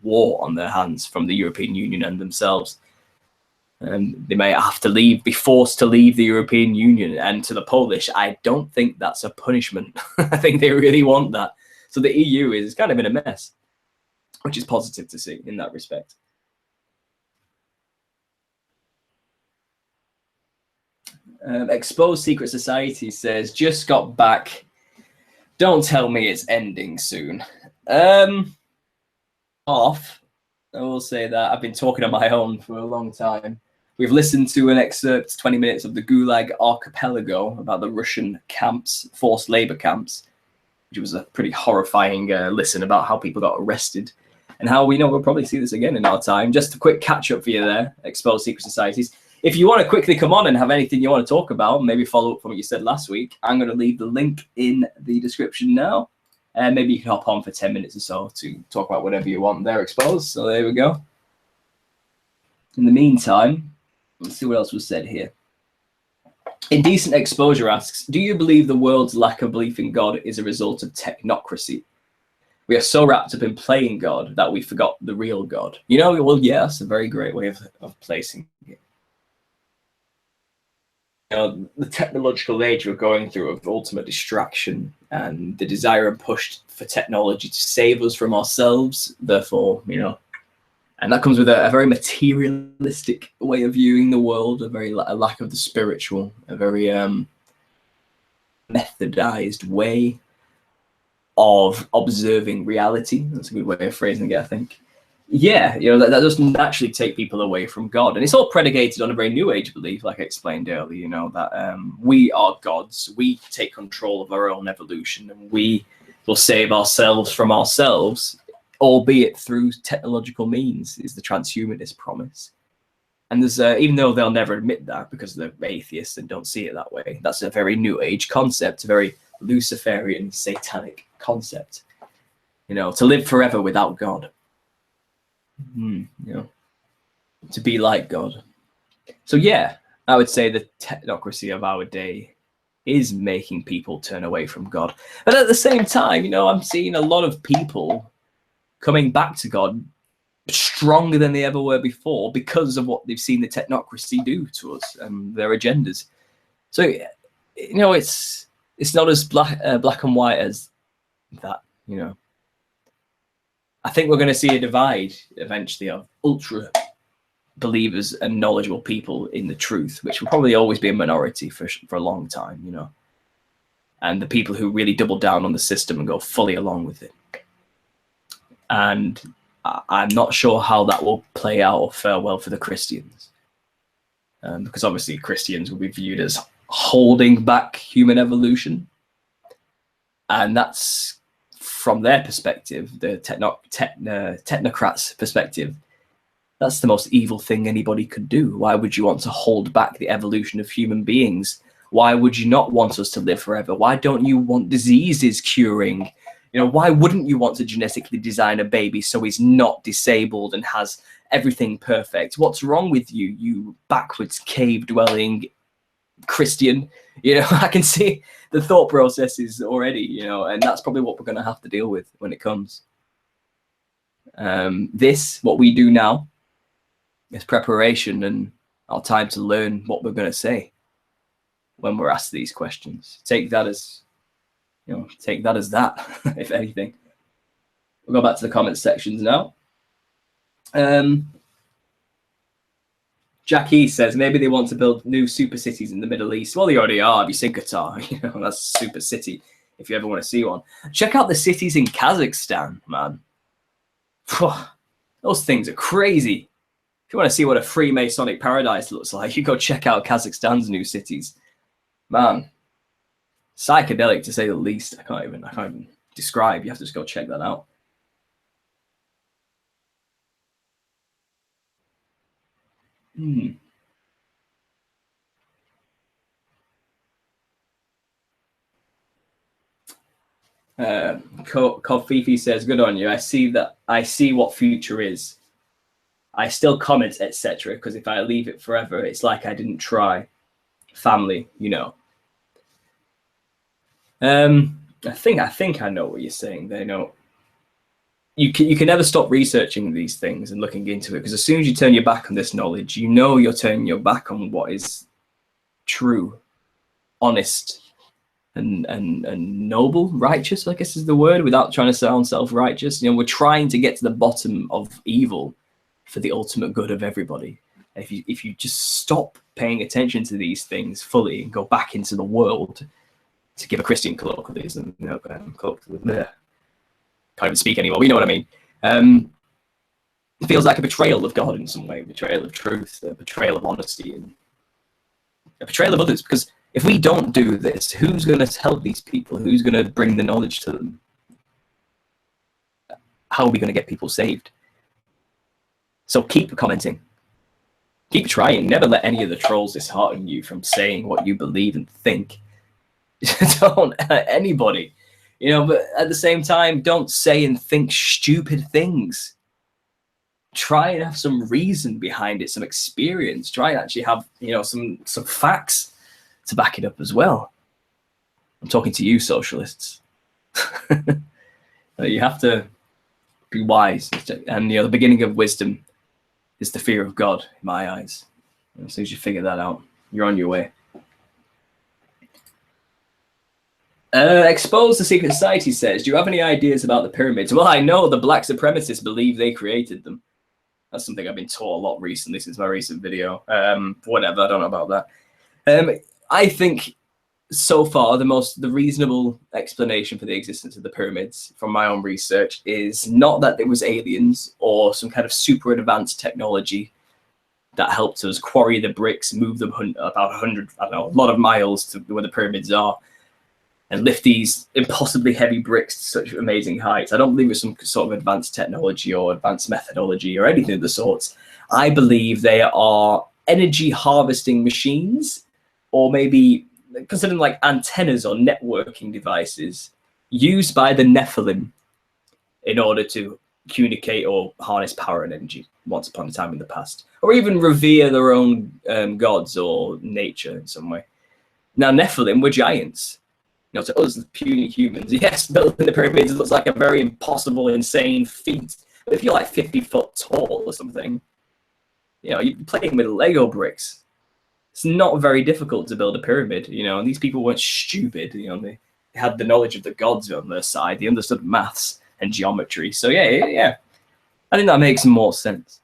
war on their hands from the European Union and themselves. They may have to be forced to leave the European Union. And to the Polish, I don't think that's a punishment. I think they really want that. So the EU is kind of in a mess, which is positive to see in that respect. Exposed Secret Society says, just got back. Don't tell me it's ending soon. Off. I will say that I've been talking on my own for a long time. We've listened to an excerpt, 20 minutes, of the Gulag archipelago about the Russian camps, forced labor camps, which was a pretty horrifying listen about how people got arrested and how we'll probably see this again in our time. Just a quick catch up for you there, Exposed Secret Societies. If you want to quickly come on and have anything you want to talk about, maybe follow up from what you said last week, I'm going to leave the link in the description now. And maybe you can hop on for 10 minutes or so to talk about whatever you want there, Exposed. So there we go. In the meantime, let's see what else was said here. Indecent Exposure asks, do you believe the world's lack of belief in God is a result of technocracy? We are so wrapped up in playing God that we forgot the real God. Well, yeah, that's a very great way of placing it. The technological age we're going through of ultimate distraction and the desire and push for technology to save us from ourselves, therefore, and that comes with a very materialistic way of viewing the world, a lack of the spiritual, a very methodized way of observing reality. That's a good way of phrasing it, I think. Yeah, that doesn't naturally take people away from God. And it's all predicated on a very new age belief, like I explained earlier, that we are gods, we take control of our own evolution, and we will save ourselves from ourselves, albeit through technological means, is the transhumanist promise. And there's even though they'll never admit that because they're atheists and don't see it that way, that's a very new age concept, a very Luciferian, satanic concept, to live forever without God. To be like God. So yeah, I would say the technocracy of our day is making people turn away from God. But at the same time, I'm seeing a lot of people coming back to God stronger than they ever were before because of what they've seen the technocracy do to us and their agendas. So, it's not as black and white as that, I think we're going to see a divide eventually of ultra believers and knowledgeable people in the truth, which will probably always be a minority for a long time, and the people who really double down on the system and go fully along with it. And I'm not sure how that will play out or fare well for the Christians, because obviously Christians will be viewed as holding back human evolution, and that's, from their perspective, the technocrats' perspective, that's the most evil thing anybody could do. Why would you want to hold back the evolution of human beings? Why would you not want us to live forever? Why don't you want diseases curing? Why wouldn't you want to genetically design a baby so he's not disabled and has everything perfect? What's wrong with you, you backwards cave-dwelling Christian? I can see the thought processes already, and that's probably what we're going to have to deal with when it comes. What we do now is preparation and our time to learn what we're going to say when we're asked these questions. Take that as that, if anything. We'll go back to the comment sections now. Jackie says maybe they want to build new super cities in the Middle East. Well, they already are. Have you seen Qatar? That's a super city if you ever want to see one. Check out the cities in Kazakhstan, man. Those things are crazy. If you want to see what a Freemasonic paradise looks like, you go check out Kazakhstan's new cities. Man, psychedelic to say the least. I can't even describe. You have to just go check that out. Kofifi says, good on you. I see what future is. I still comment, etc. Because if I leave it forever, it's like I didn't try. Family, you know. I think I know what you're saying. They know you can never stop researching these things and looking into it, because as soon as you turn your back on this knowledge, you know you're turning your back on what is true, honest, and noble, righteous, I guess is the word, without trying to sound self-righteous. You know, we're trying to get to the bottom of evil for the ultimate good of everybody. And if you just stop paying attention to these things fully and go back into the world, to give a Christian colloquialism, you know, can't even speak anymore. You know what I mean? It feels like a betrayal of God in some way, a betrayal of truth, a betrayal of honesty, and a betrayal of others. Because if we don't do this, who's going to tell these people? Who's going to bring the knowledge to them? How are we going to get people saved? So keep commenting. Keep trying. Never let any of the trolls dishearten you from saying what you believe and think. Don't anybody, you know, but at the same time, don't say and think stupid things. Try and have some reason behind it, some experience. Try and actually have, you know, some facts to back it up as well. I'm talking to you, socialists. You have to be wise, and you know, the beginning of wisdom is the fear of God, in my eyes. And as soon as you figure that out, you're on your way. Expose the Secret Society says, do you have any ideas about the pyramids? Well, I know the black supremacists believe they created them. That's something I've been taught a lot recently since my recent video. Whatever, I don't know about that. I think so far the reasonable explanation for the existence of the pyramids from my own research is not that it was aliens or some kind of super advanced technology that helped us quarry the bricks, move them about 100, I don't know, a lot of miles to where the pyramids are, and lift these impossibly heavy bricks to such amazing heights. I don't believe it's some sort of advanced technology or advanced methodology or anything of the sorts. I believe they are energy harvesting machines, or maybe considering like antennas or networking devices used by the Nephilim in order to communicate or harness power and energy once upon a time in the past, or even revere their own gods or nature in some way. Now, Nephilim were giants. You know, to us, puny humans, yes, building the pyramids looks like a very impossible, insane feat. But if you're like 50 foot tall or something, you know, you're playing with Lego bricks. It's not very difficult to build a pyramid, you know, and these people weren't stupid, you know, they had the knowledge of the gods on their side, they understood maths and geometry. So yeah. I think that makes more sense.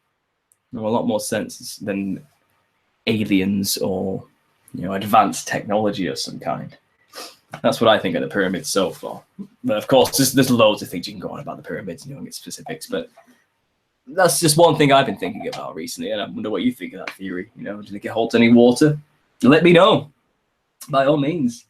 A lot more sense than aliens or, you know, advanced technology of some kind. That's what I think of the pyramids so far. But of course, there's loads of things you can go on about the pyramids, and you don't get specifics. But that's just one thing I've been thinking about recently, and I wonder what you think of that theory. You know, do you think it holds any water? Let me know, by all means.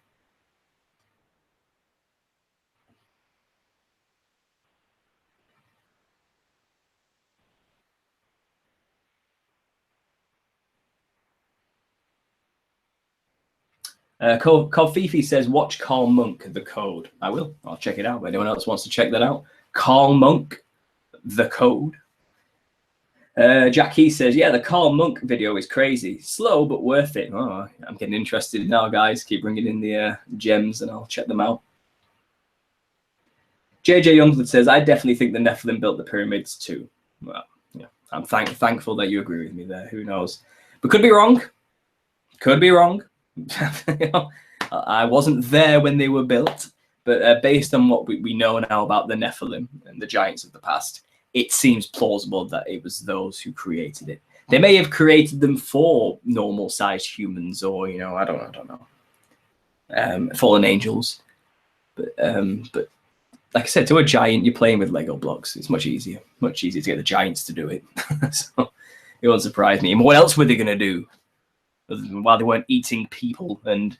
Fifi says, watch Carl Monk, The Code. I will. I'll check it out. If anyone else wants to check that out. Carl Monk, The Code. Jackie says, yeah, the Carl Monk video is crazy. Slow, but worth it. Oh, I'm getting interested now, guys. Keep bringing in the gems, and I'll check them out. JJ Youngblood says, I definitely think the Nephilim built the pyramids too. Well, yeah, I'm thankful that you agree with me there. Who knows? But could be wrong. Could be wrong. You know, I wasn't there when they were built, but based on what we know now about the Nephilim and the giants of the past, it seems plausible that it was those who created it. They may have created them for normal-sized humans, or, you know, I don't know, fallen angels. But like I said, to a giant, you're playing with Lego blocks. It's much easier to get the giants to do it. So it won't surprise me. And what else were they going to do? While they weren't eating people and,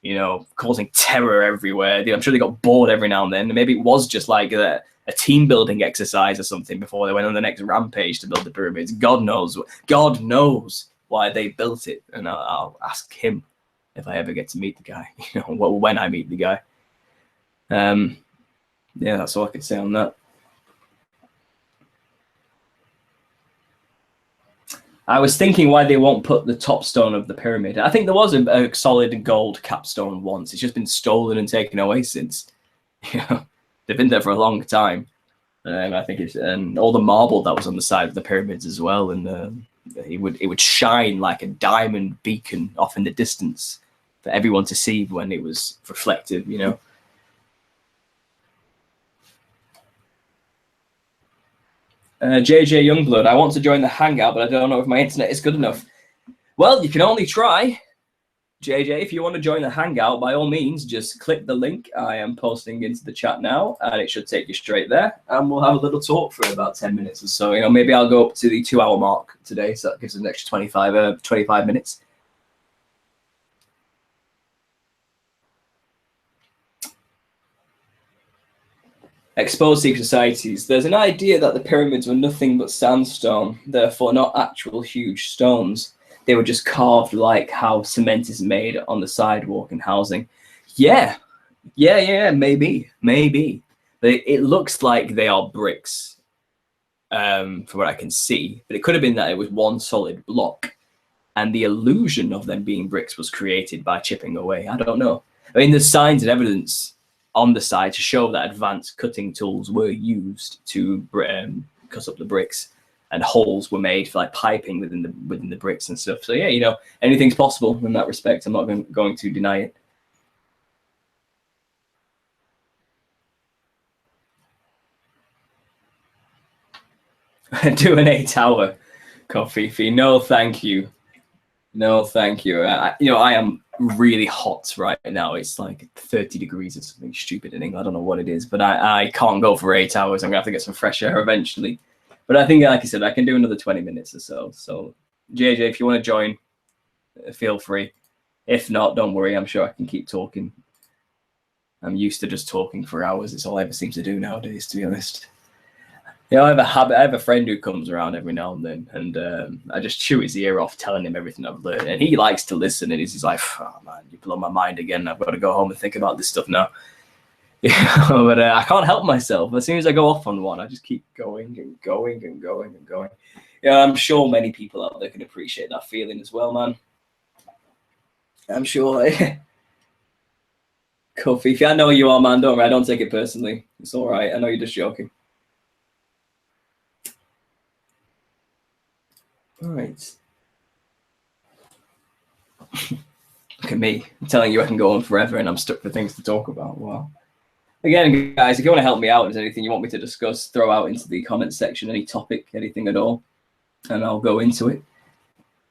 you know, causing terror everywhere. I'm sure they got bored every now and then. Maybe it was just like a team building exercise or something before they went on the next rampage to build the pyramids. God knows why they built it, and I'll ask him if I ever get to meet the guy. You know, when I meet the guy. Yeah, that's all I can say on that. I was thinking why they won't put the top stone of the pyramid. I think there was a solid gold capstone once. It's just been stolen and taken away since. You know, they've been there for a long time. I think it's and all the marble that was on the side of the pyramids as well, and it would shine like a diamond beacon off in the distance for everyone to see when it was reflective. You know. JJ Youngblood, I want to join the Hangout, but I don't know if my internet is good enough. Well, you can only try. JJ, if you want to join the Hangout, by all means, just click the link I am posting into the chat now, and it should take you straight there, and we'll have a little talk for about 10 minutes or so. You know, maybe I'll go up to the 2-hour mark today, so that gives us an extra 25 minutes. Exposed secret societies. There's an idea that the pyramids were nothing but sandstone, therefore not actual huge stones. They were just carved like how cement is made on the sidewalk and housing. Yeah, maybe. But it looks like they are bricks, from what I can see. But it could have been that it was one solid block, and the illusion of them being bricks was created by chipping away. I don't know. I mean, there's signs and evidence on the side to show that advanced cutting tools were used to cut up the bricks, and holes were made for like piping within the bricks and stuff. So yeah, you know, anything's possible in that respect. I'm not going to deny it. Do an 8-hour coffee fee. No, thank you. No, thank you. You know, I am really hot right now. It's like 30 degrees or something stupid in England. I don't know what it is, but I can't go for 8 hours. I'm gonna have to get some fresh air eventually. But I think, like I said, I can do another 20 minutes or so. So, JJ, if you want to join, feel free. If not, don't worry. I'm sure I can keep talking. I'm used to just talking for hours. It's all I ever seem to do nowadays, to be honest. You know, I have a friend who comes around every now and then, and I just chew his ear off, telling him everything I've learned. And he likes to listen, and he's like, oh, man, you blow my mind again. I've got to go home and think about this stuff now. Yeah, but I can't help myself. As soon as I go off on one, I just keep going and going and going and going. Yeah, I'm sure many people out there can appreciate that feeling as well, man. I'm sure. Kofi, I know you are, man. Don't worry. I don't take it personally. It's all right. I know you're just joking. All right. Look at me. I'm telling you I can go on forever and I'm stuck for things to talk about. Wow. Again, guys, if you want to help me out, if there's anything you want me to discuss, throw out into the comment section, any topic, anything at all, and I'll go into it.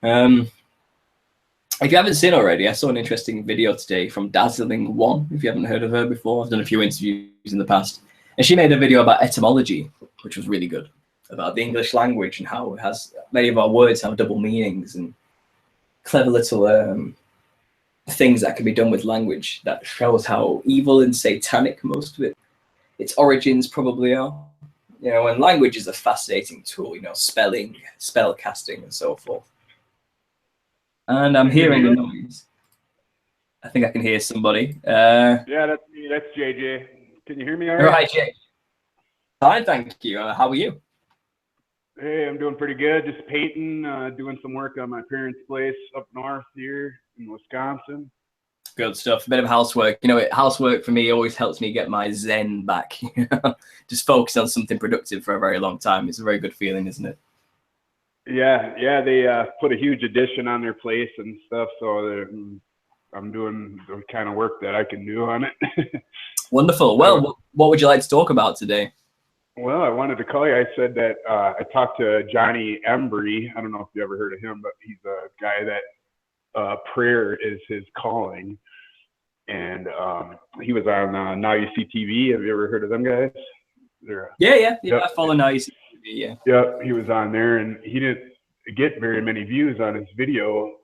If you haven't seen already, I saw an interesting video today from Dazzling One, if you haven't heard of her before. I've done a few interviews in the past. And she made a video about etymology, which was really good, about the English language and how it has many of our words have double meanings and clever little things that can be done with language that shows how evil and satanic most of its origins probably are. You know, and language is a fascinating tool, you know, spelling, spell casting, and so forth. And I'm hearing a noise. I think I can hear somebody. Yeah, that's me. That's JJ. Can you hear me all right? Right, Jay. Fine, thank you. How are you? Hey, I'm doing pretty good. Just painting, doing some work on my parents' place up north here in Wisconsin. Good stuff. A bit of housework. You know, housework for me always helps me get my zen back. Just focus on something productive for a very long time. It's a very good feeling, isn't it? Yeah. They put a huge addition on their place and stuff, so I'm doing the kind of work that I can do on it. Wonderful. Well, what would you like to talk about today? Well, I wanted to call you. I said that I talked to Johnny Embry. I don't know if you ever heard of him, but he's a guy that prayer is his calling. And he was on Now You See TV. Have you ever heard of them guys? Yeah. Yep. I follow Now You See TV, yeah. Yep, he was on there, and he didn't get very many views on his video.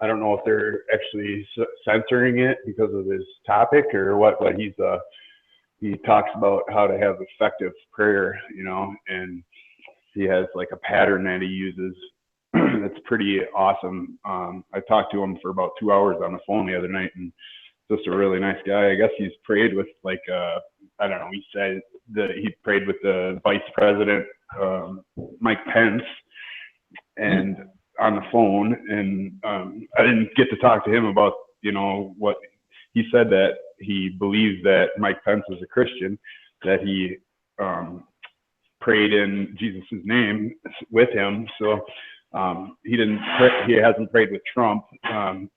I don't know if they're actually censoring it because of his topic or what, but he talks about how to have effective prayer, you know, and he has like a pattern that he uses that's pretty awesome. I talked to him for about 2 hours on the phone the other night, and just a really nice guy. I guess he's prayed with like, I don't know, he said that he prayed with the vice president, Mike Pence, and on the phone, and I didn't get to talk to him about, what he said, that he believes that Mike Pence is a Christian, that he prayed in Jesus' name with him. So he hasn't prayed with Trump. I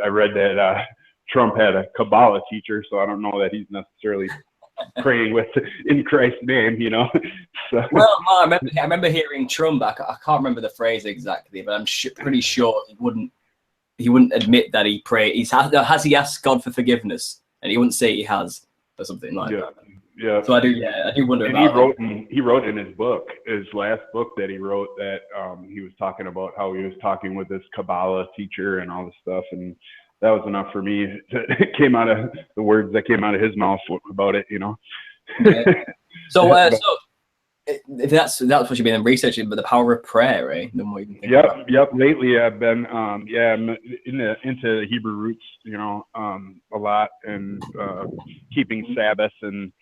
read that Trump had a Kabbalah teacher, so I don't know that he's necessarily praying in Christ's name, So. Well, I remember hearing Trump. I can't remember the phrase exactly, but I'm pretty sure he wouldn't admit that he prayed. Has he asked God for forgiveness? And he wouldn't say he has, or something like that. Yeah. So I do wonder and about he wrote in his book, his last book that he wrote, that he was talking about how he was talking with this Kabbalah teacher and all this stuff, and that was enough for me. It came out of the words that came out of his mouth about it, Yeah. So if that's what you've been researching, but the power of prayer, eh? The more you can think about. Yep. Lately, I've been I'm into Hebrew roots, a lot, and keeping Sabbath, and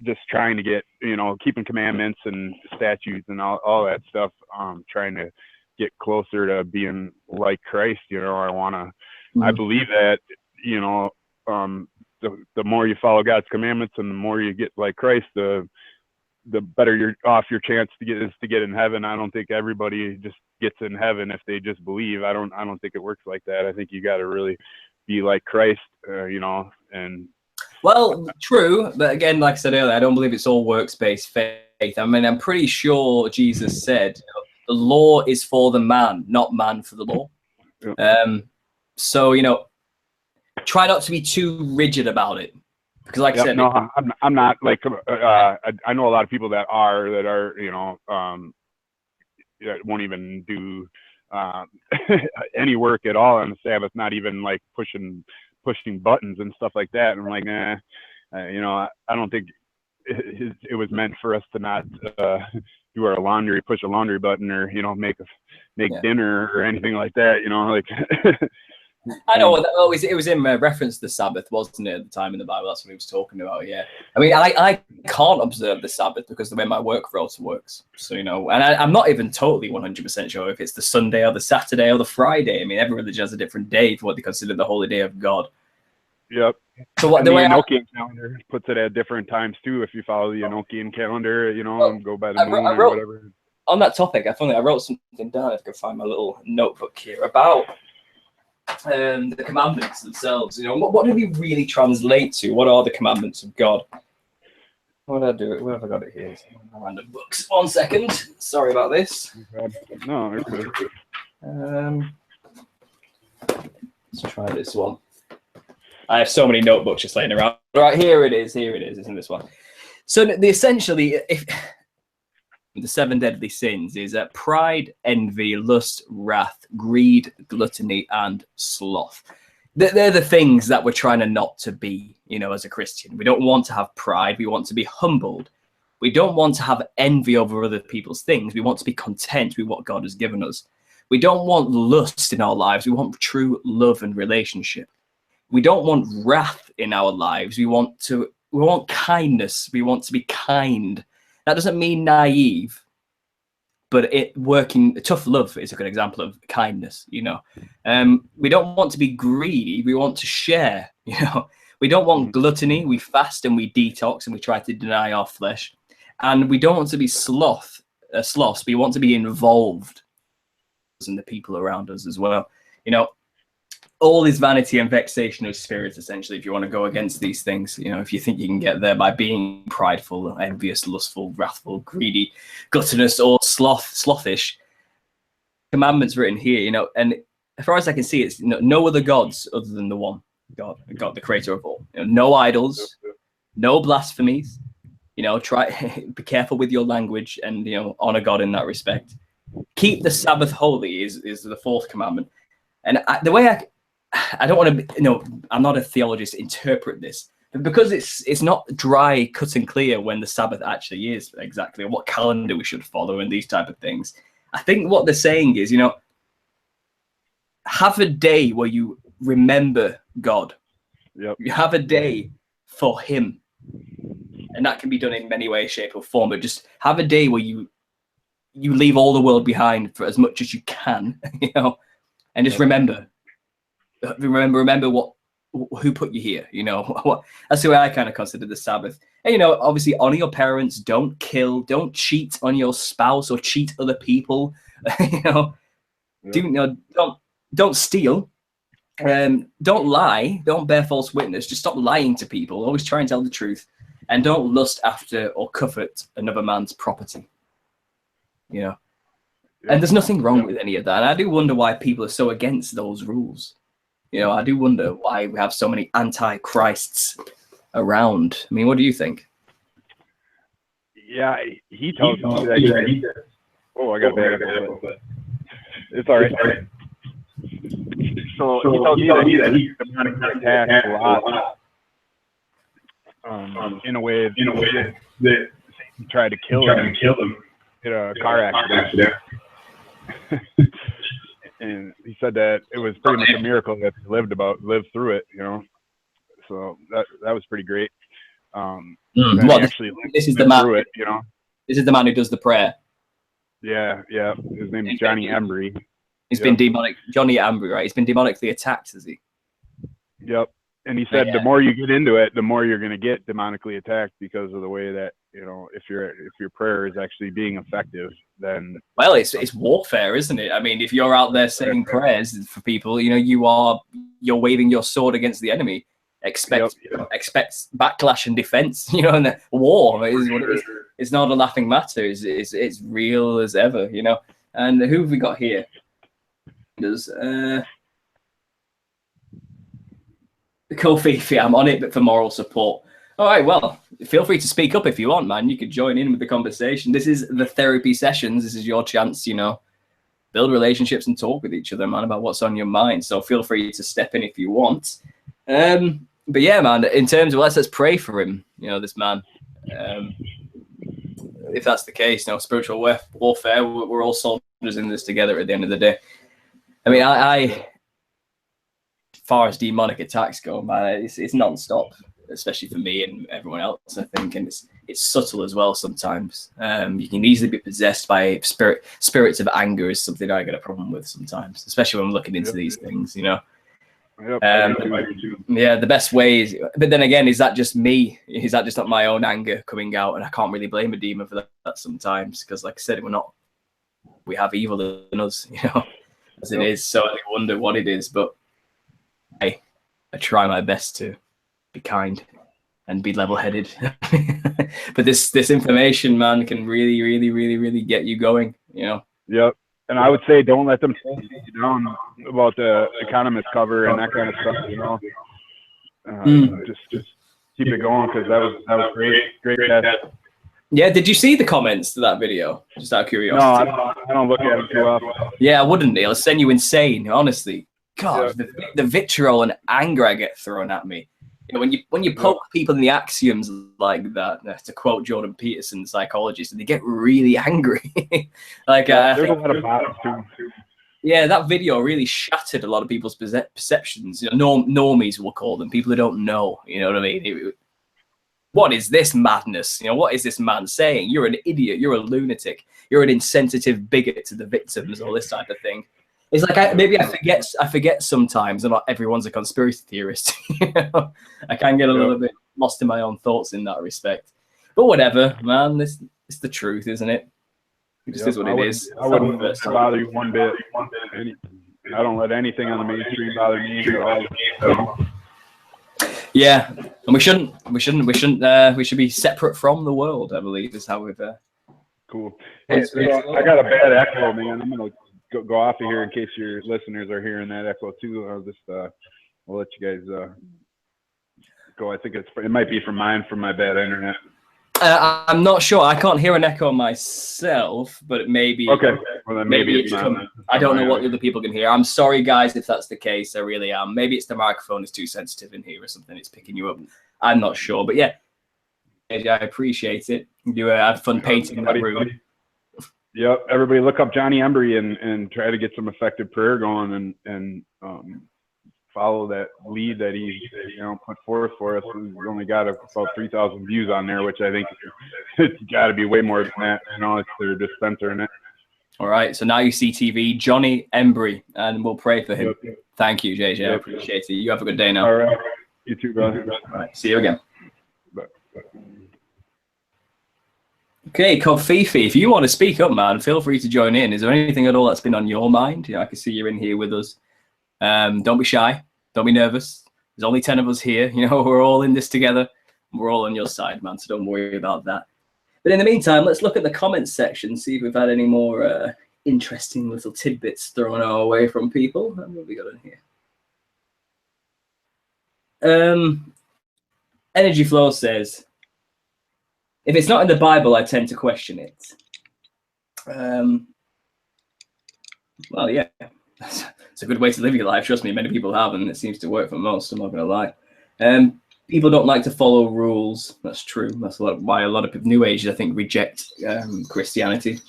just trying to get, keeping commandments and statutes and all that stuff. Trying to get closer to being like Christ. I believe that, the more you follow God's commandments and the more you get like Christ, the better your chance to get in heaven. I don't think everybody just gets in heaven if they just believe. I don't think it works like that. I think you got to really be like Christ, and. Well, true, but again, like I said earlier, I don't believe it's all works-based faith. I mean, I'm pretty sure Jesus said, the law is for the man, not man for the law. Yeah. So, try not to be too rigid about it. Because like I said... No, I'm not. Like, I know a lot of people that are, that won't even do any work at all on the Sabbath, not even like pushing buttons and stuff like that. And I'm like, I don't think it was meant for us to not do our laundry, push a laundry button, or make dinner or anything like that. Like. I know. It was in reference to the Sabbath, wasn't it, at the time in the Bible? That's what he was talking about. Yeah. I mean, I can't observe the Sabbath because of the way my work rota works. So, and I'm not even totally 100% sure if it's the Sunday or the Saturday or the Friday. I mean, every religion has a different day for what they consider the holy day of God. Yep. So what the Enochian calendar puts it at different times too. If you follow the Enochian calendar, and go by the moon or whatever. On that topic, I wrote something down. If I can find my little notebook here about the commandments themselves. What do we really translate to? What are the commandments of God? What did I do? Where have I got it here? Random books. 1 second. Sorry about this. No, you're good. Let's try this one. I have so many notebooks just laying around. Right, here it is. Isn't this one? So essentially, the 7 deadly sins is pride, envy, lust, wrath, greed, gluttony, and sloth. They're the things that we're trying to not to be, as a Christian. We don't want to have pride. We want to be humbled. We don't want to have envy over other people's things. We want to be content with what God has given us. We don't want lust in our lives. We want true love and relationship. We don't want wrath in our lives. We want kindness. We want to be kind. That doesn't mean naive, but tough love is a good example of kindness. We don't want to be greedy. We want to share. We don't want gluttony. We fast and we detox and we try to deny our flesh. And we don't want to be sloths. We want to be involved in the people around us as well. All is vanity and vexation of spirit, essentially, if you want to go against these things. If you think you can get there by being prideful, envious, lustful, wrathful, greedy, gluttonous, or slothish. Commandments written here, and as far as I can see, it's no other gods other than the one God, the creator of all. No idols, no blasphemies. Try be careful with your language and honor God in that respect. Keep the Sabbath holy is the 4th commandment. And the way I don't want to, I'm not a theologist, interpret this, but because it's not dry, cut and clear when the Sabbath actually is exactly, or what calendar we should follow and these type of things. I think what they're saying is, have a day where you remember God. Yep. You have a day for Him. And that can be done in many ways, shape, or form, but just have a day where you you leave all the world behind for as much as you can, you know, and just remember what who put you here, you know. That's the way I kind of consider the Sabbath. And, you know, obviously honor your parents, don't kill, don't cheat on your spouse or cheat other people, you know. Don't steal, don't lie, don't bear false witness, just stop lying to people, always try and tell the truth, and don't lust after or covet another man's property, you know. And there's nothing wrong with any of that. And I do wonder why people are so against those rules. You know, I do wonder why we have so many anti-Christs around. I mean, what do you think? Yeah, he tells me that oh, I got a bad echo, but it's all right. So he tells me that he's demonically attacked a lot. In a way that he tried to kill him in a car accident. And he said that it was pretty much a miracle that he lived through it, you know. So that was pretty great. Well, this is the man. Through it, you know. This is the man who does the prayer. Yeah. His name is Johnny Embry. He's been Johnny Embry, right? He's been demonically attacked, has he? Yep. And he said the more you get into it, the more you're going to get demonically attacked because of the way that, you know, if your prayer is actually being effective, then it's warfare, isn't it? I mean, if you're out there saying prayers for people, you know, you're waving your sword against the enemy. Expect backlash and defense, you know, and the war is what it is. It's not a laughing matter. It's real as ever, you know. And who have we got here? There's Kofi, I'm on it, but for moral support. All right, well, feel free to speak up if you want, man. You could join in with the conversation. This is the therapy sessions. This is your chance, you know, build relationships and talk with each other, man, about what's on your mind. So feel free to step in if you want. But yeah, man, in terms of let's pray for him, you know, this man. If that's the case, you know, spiritual warfare, we're all soldiers in this together at the end of the day. I mean, I as far as demonic attacks go, man, it's non-stop, especially for me and everyone else, I think, and it's subtle as well sometimes. You can easily be possessed by spirits of anger is something I get a problem with sometimes, especially when I'm looking into these things, you know. Yeah, the best way is, but then again, is that just me? Is that just not my own anger coming out? And I can't really blame a demon for that sometimes, because like I said, we have evil in us, you know, as it is. So I wonder what it is, but I try my best to be kind and be level-headed. But this information, man, can really, really, really, really get you going, you know. Yep. And I would say don't let them slow you down about the economist cover and that kind of stuff, you know. Just keep it going, because that was great test. Yeah, did you see the comments to that video? Just out of curiosity. No, I don't look at them too often. Yeah, I wouldn't. It'll send you insane, honestly. God, the vitriol and anger I get thrown at me. You know, when you poke people in the axioms like that, to quote Jordan Peterson, psychologist, and they get really angry. Like, there's a lot of bots too. Yeah, that video really shattered a lot of people's perceptions. You know, normies, we'll call them, people who don't know. You know what I mean? What is this madness? You know, what is this man saying? You're an idiot. You're a lunatic. You're an insensitive bigot to the victims, all this type of thing. It's like I forget sometimes that not everyone's a conspiracy theorist. You know? I can get a little bit lost in my own thoughts in that respect. But whatever, man. It's the truth, isn't it? It just is what it is. I wouldn't bother you one bit. I don't let anything on the mainstream bother me at all. Yeah, and we shouldn't. We should be separate from the world, I believe, is how we've. Cool. Hey, I got a bad echo, man. I'm gonna go off of here in case your listeners are hearing that echo too. I'll let you guys go. I think it might be from my bad internet. I'm not sure. I can't hear an echo myself, but it may be. Okay. Well, then maybe it's I don't know what the other people can hear. I'm sorry, guys, if that's the case. I really am. Maybe it's the microphone is too sensitive in here or something. It's picking you up. I'm not sure, but yeah, I appreciate it. You had fun painting that room. Yep. Everybody, look up Johnny Embry and try to get some effective prayer going and follow that lead that he put forth for us. We've only got about 3,000 views on there, which I think it's got to be way more than that. You know, they're just censoring it. All right, so now you see TV, Johnny Embry, and we'll pray for him. Yep. Thank you, JJ. I Yep. appreciate it. You have a good day now. All right. You too, brother. All right, see you again. Bye. Okay, Kofifi, if you want to speak up, man, feel free to join in. Is there anything at all that's been on your mind? I can see you're in here with us. Don't be shy. Don't be nervous. There's only 10 of us here. We're all in this together. We're all on your side, man, so don't worry about that. But in the meantime, let's look at the comments section, see if we've had any more interesting little tidbits thrown our way from people. What have we got in here? Energy Flow says, if it's not in the Bible, I tend to question it. Well, yeah, it's a good way to live your life. Trust me, many people have, and it seems to work for most. I'm not going to lie. People don't like to follow rules. That's true. That's why a lot of New Agers, I think, reject Christianity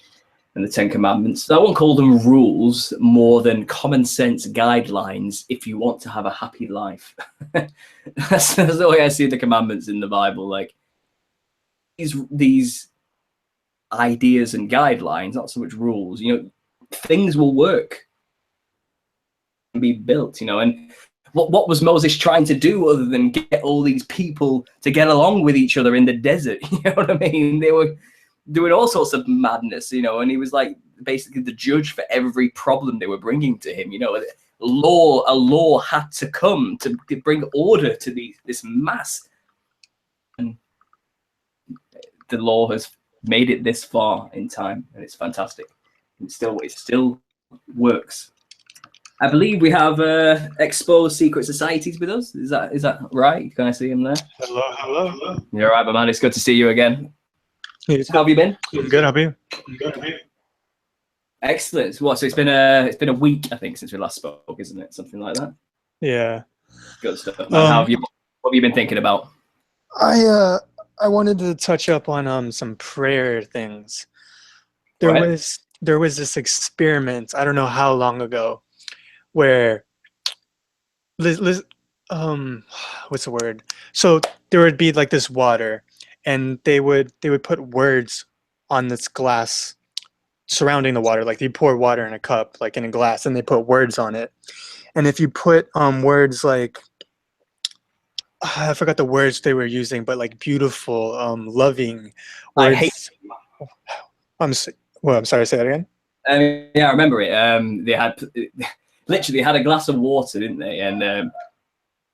and the 10 Commandments. I won't call them rules more than common sense guidelines if you want to have a happy life. That's the way I see the commandments in the Bible. Like these ideas and guidelines, not so much rules. Things will work and be built. And what was Moses trying to do other than get all these people to get along with each other in the desert? You know what I mean? They were doing all sorts of madness, and he was like basically the judge for every problem they were bringing to him. A law had to come to bring order to this mass. And the law has made it this far in time, and it's fantastic. It still works. I believe we have Exposed Secret Societies with us. Is that right? Can I see him there? Hello. You're right, my man. It's good to see you again. Hey, How have you been? good. How are you? Excellent. So it's been a week, I think, since we last spoke, isn't it? Something like that. Yeah. Good stuff. Man. What have you been thinking about? I wanted to touch up on some prayer things. There was this experiment, I don't know how long ago, where what's the word? So there would be like this water, and they would put words on this glass surrounding the water. Like you pour water in a cup, like in a glass, and they put words on it. And if you put words like, I forgot the words they were using, but like beautiful, loving words. I hate. I'm sorry. Say that again. Yeah, I remember it. They had a glass of water, didn't they? And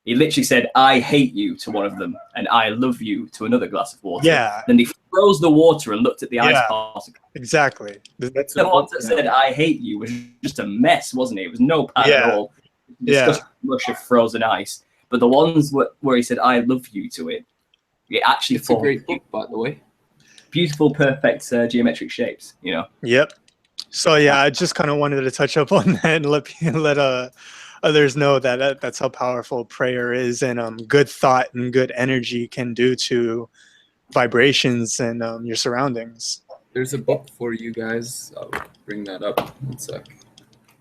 he literally said, "I hate you" to one of them, and "I love you" to another glass of water. Yeah. Then he froze the water and looked at the ice particle. Exactly. That's the one that said "I hate you" was just a mess, wasn't it? It was no pan at all. Disgusting mush of frozen ice. But the ones where he said "I love you" to it actually It's a great book, by the way. Beautiful, perfect geometric shapes. Yep. So yeah, I just kind of wanted to touch up on that and let others know that that's how powerful prayer is, and good thought and good energy can do to vibrations and your surroundings. There's a book for you guys. I'll bring that up. One sec.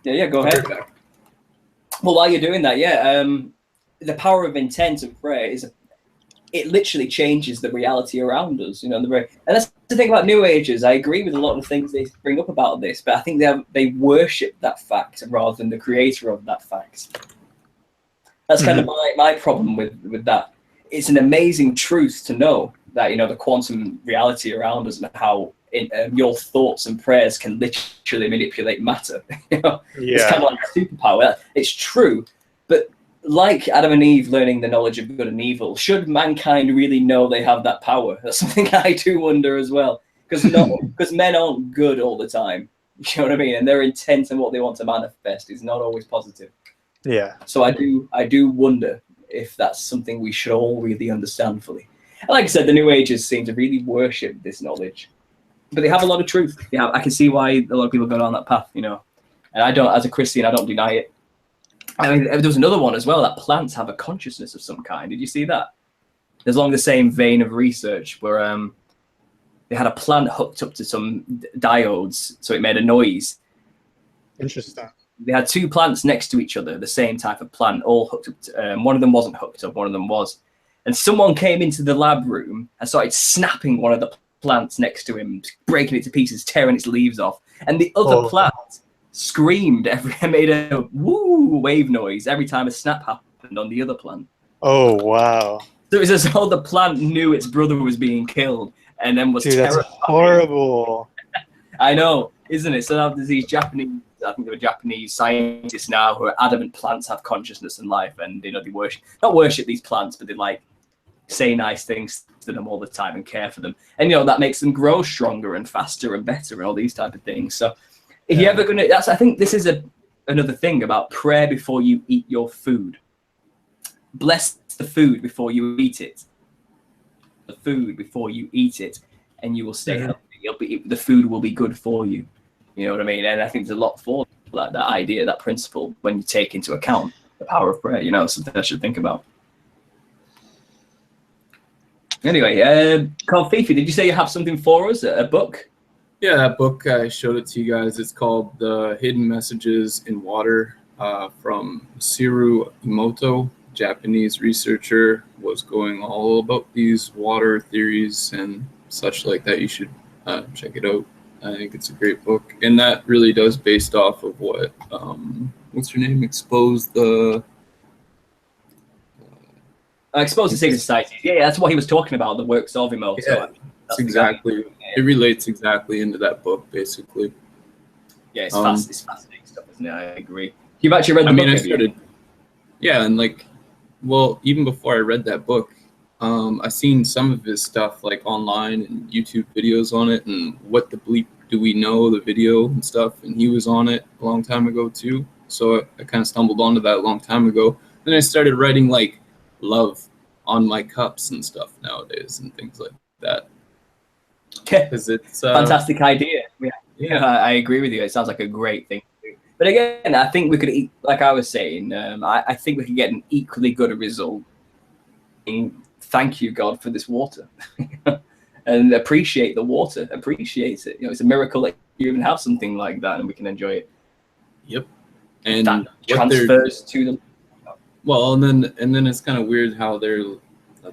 Yeah, go ahead. Well, while you're doing that, the power of intent and prayer it literally changes the reality around us. And that's the thing about New Agers. I agree with a lot of things they bring up about this, but I think they worship that fact rather than the creator of that fact. That's kind of my problem with that. It's an amazing truth to know that the quantum reality around us and how your thoughts and prayers can literally manipulate matter. It's kind of like a superpower. It's true, but like Adam and Eve learning the knowledge of good and evil, should mankind really know they have that power? That's something I do wonder as well, because men aren't good all the time. You know what I mean? And their intent and what they want to manifest is not always positive. Yeah. So I do wonder if that's something we should all really understand fully. And like I said, the New Agers seem to really worship this knowledge, but they have a lot of truth. Yeah, I can see why a lot of people go down that path. And I don't, as a Christian, I don't deny it. I mean, there was another one as well, that plants have a consciousness of some kind. Did you see that? There's along the same vein of research where they had a plant hooked up to some diodes, so it made a noise. Interesting. They had two plants next to each other, the same type of plant, all hooked up. One of them wasn't hooked up, one of them was. And someone came into the lab room and started snapping one of the plants next to him, breaking it to pieces, tearing its leaves off. And the other Oh. plant screamed made a woo wave noise every time a snap happened on the other plant. Oh, wow. So it was as though the plant knew its brother was being killed and then was Dude, that's terrified. horrible. I know, isn't it? So now there's these Japanese, I think they were Japanese scientists now who are adamant plants have consciousness and life, and they not worship these plants, but they like say nice things to them all the time and care for them, and that makes them grow stronger and faster and better and all these type of things. So if you're ever gonna, I think this is another thing about prayer before you eat your food. Bless the food before you eat it. The food before you eat it, and you will stay healthy. The food will be good for you. You know what I mean? And I think there's a lot for that idea, that principle, when you take into account the power of prayer. Something I should think about. Anyway, Carl Fifi, did you say you have something for us? A book? Yeah, that book, I showed it to you guys. It's called The Hidden Messages in Water from Tsuruo Emoto, Japanese researcher, was going all about these water theories and such like that. You should check it out. I think it's a great book. And that really does based off of what, what's her name? Expose the Secret Society. Yeah, that's what he was talking about, the works of Emoto. Yeah, that's exactly. It relates exactly into that book, basically. Yeah, it's fascinating stuff, isn't it? I agree. You've actually read the book, I started. Yeah, and even before I read that book, I seen some of his stuff like online and YouTube videos on it, and What the Bleep Do We Know, the video and stuff, and he was on it a long time ago too. So I kind of stumbled onto that a long time ago. Then I started writing like love on my cups and stuff nowadays and things like that. Because it's fantastic idea. Yeah, I agree with you. It sounds like a great thing to do. But again, I think we could, like I was saying, I think we could get an equally good result. Thank you, God, for this water, and appreciate the water. Appreciate it. It's a miracle that you even have something like that, and we can enjoy it. Yep. And that transfers to them. Well, and then it's kind of weird how they're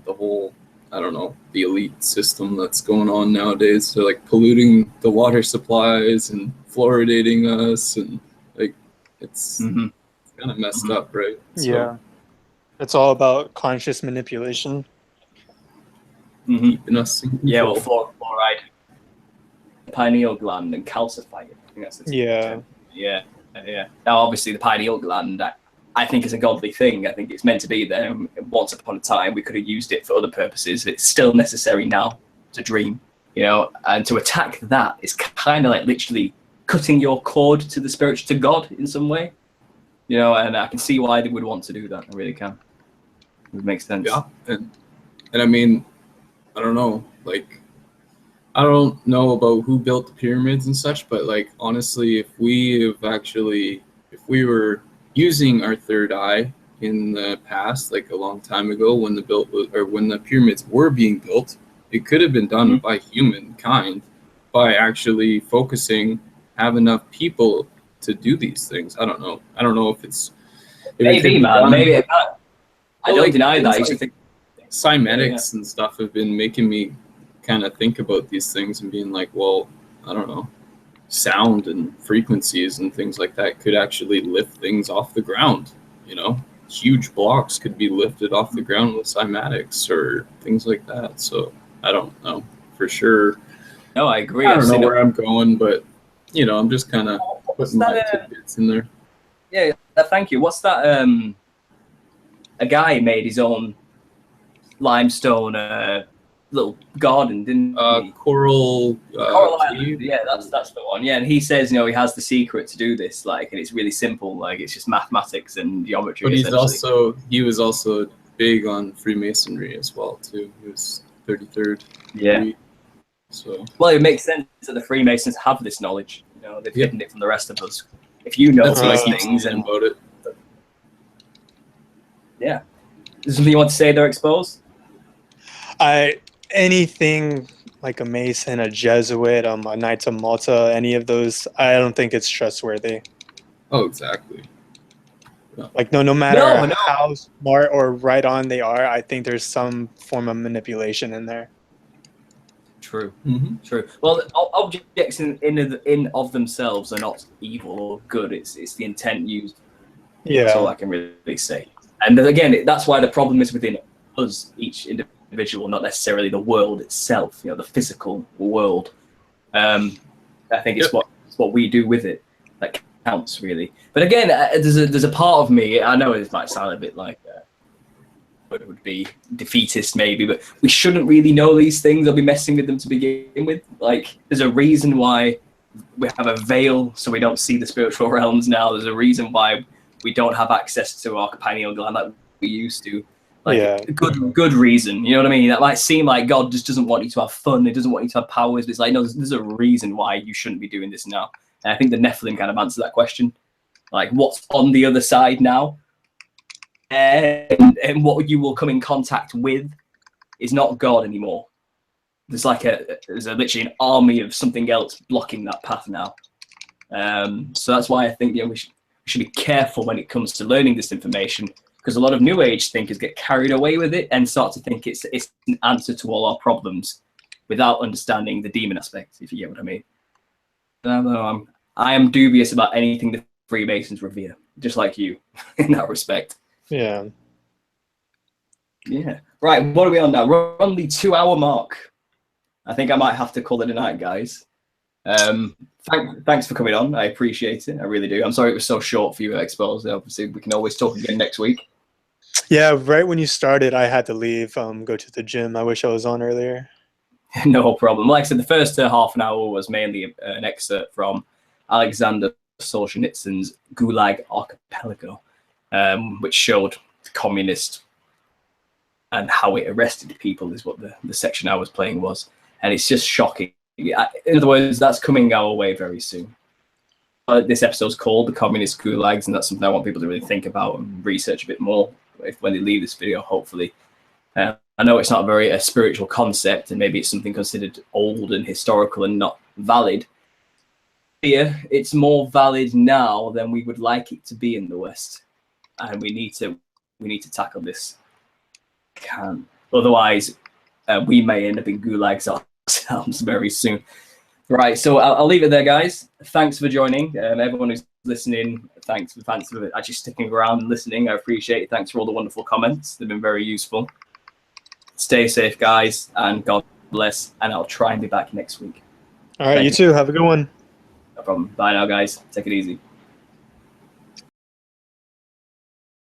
the whole, I don't know, the elite system that's going on nowadays. They're like polluting the water supplies and fluoridating us, and like it's kind of messed up, right? Yeah, it's all about conscious manipulation. Keeping us in control. Well, fluoride, pineal gland, and calcify it. I think that's yeah. Now, obviously, the pineal gland, I think is a godly thing. I think it's meant to be there. Once upon a time, we could have used it for other purposes. It's still necessary now to dream, and to attack that is kind of like literally cutting your cord to the spiritual, to God in some way, and I can see why they would want to do that. I really can. It would make sense. Yeah, and I mean, I don't know, I don't know about who built the pyramids and such, but honestly, if we were using our third eye in the past, a long time ago when the pyramids were being built, it could have been done by humankind by actually focusing, have enough people to do these things. I don't know if it's maybe, man. Maybe I don't deny that. Cymetics and stuff have been making me kind of think about these things and being like, well, I don't know, sound and frequencies and things like that could actually lift things off the ground. Huge blocks could be lifted off the ground with cymatics or things like that. So I don't know for sure. No, I agree. I don't know where I'm going, but I'm just kind of putting my tidbits in there. Yeah, thank you. What's that? A guy made his own limestone little garden, didn't he? Coral Island. Yeah, that's the one. Yeah, and he says, he has the secret to do this, and it's really simple. It's just mathematics and geometry. But he was also big on Freemasonry as well too. He was 33rd. Yeah. So. Well, it makes sense that the Freemasons have this knowledge. They've hidden it from the rest of us. If you know these things and about it. Yeah. Is there something you want to say there, Exposed? Anything like a Mason, a Jesuit, a Knights of Malta, any of those, I don't think it's trustworthy. Oh, exactly. No matter how smart or right on they are, I think there's some form of manipulation in there. True. Mm-hmm. True. Well, objects in of themselves are not evil or good. It's the intent used. That's all I can really say. And then again, that's why the problem is within us, each individual, not necessarily the world itself. You know, the physical world. I think it's what we do with it that counts, really. But again, there's a part of me. I know it might sound a bit like it would be defeatist, maybe, but we shouldn't really know these things or be messing with them to begin with. Like, there's a reason why we have a veil, so we don't see the spiritual realms now. There's a reason why we don't have access to our pineal gland like we used to. Like, good reason, you know what I mean? That might seem like God just doesn't want you to have fun. He doesn't want you to have powers. But it's like, no, there's a reason why you shouldn't be doing this now. And I think the Nephilim kind of answer that question. Like, what's on the other side now? And what you will come in contact with is not God anymore. There's like there's literally an army of something else blocking that path now. So that's why I think we should be careful when it comes to learning this information, because a lot of New Age thinkers get carried away with it and start to think it's an answer to all our problems without understanding the demon aspect, if you get what I mean. I am dubious about anything the Freemasons revere, just like you in that respect. Yeah. Right, what are we on now? We're on the 2-hour mark. I think I might have to call it a night, guys. Thanks for coming on. I appreciate it. I really do. I'm sorry it was so short for you, Exposed. Obviously, we can always talk again next week. Yeah, right when you started, I had to leave, go to the gym. I wish I was on earlier. No problem. Like I said, the first half an hour was mainly an excerpt from Alexander Solzhenitsyn's Gulag Archipelago, which showed the communist and how it arrested people is what the section I was playing was. And it's just shocking. In other words, that's coming our way very soon. This episode's called The Communist Gulags, and that's something I want people to really think about and research a bit more when they leave this video, hopefully. I know it's not a spiritual concept, and maybe it's something considered old and historical and not valid. Here, it's more valid now than we would like it to be in the West, and we need to tackle this. Otherwise, we may end up in gulags ourselves very soon. Right, so I'll leave it there, guys. Thanks for joining. Everyone who's listening, thanks for actually sticking around and listening. I appreciate it. Thanks for all the wonderful comments. They've been very useful. Stay safe, guys, and God bless. And I'll try and be back next week. All right, you too. Have a good one. No problem. Bye now, guys. Take it easy.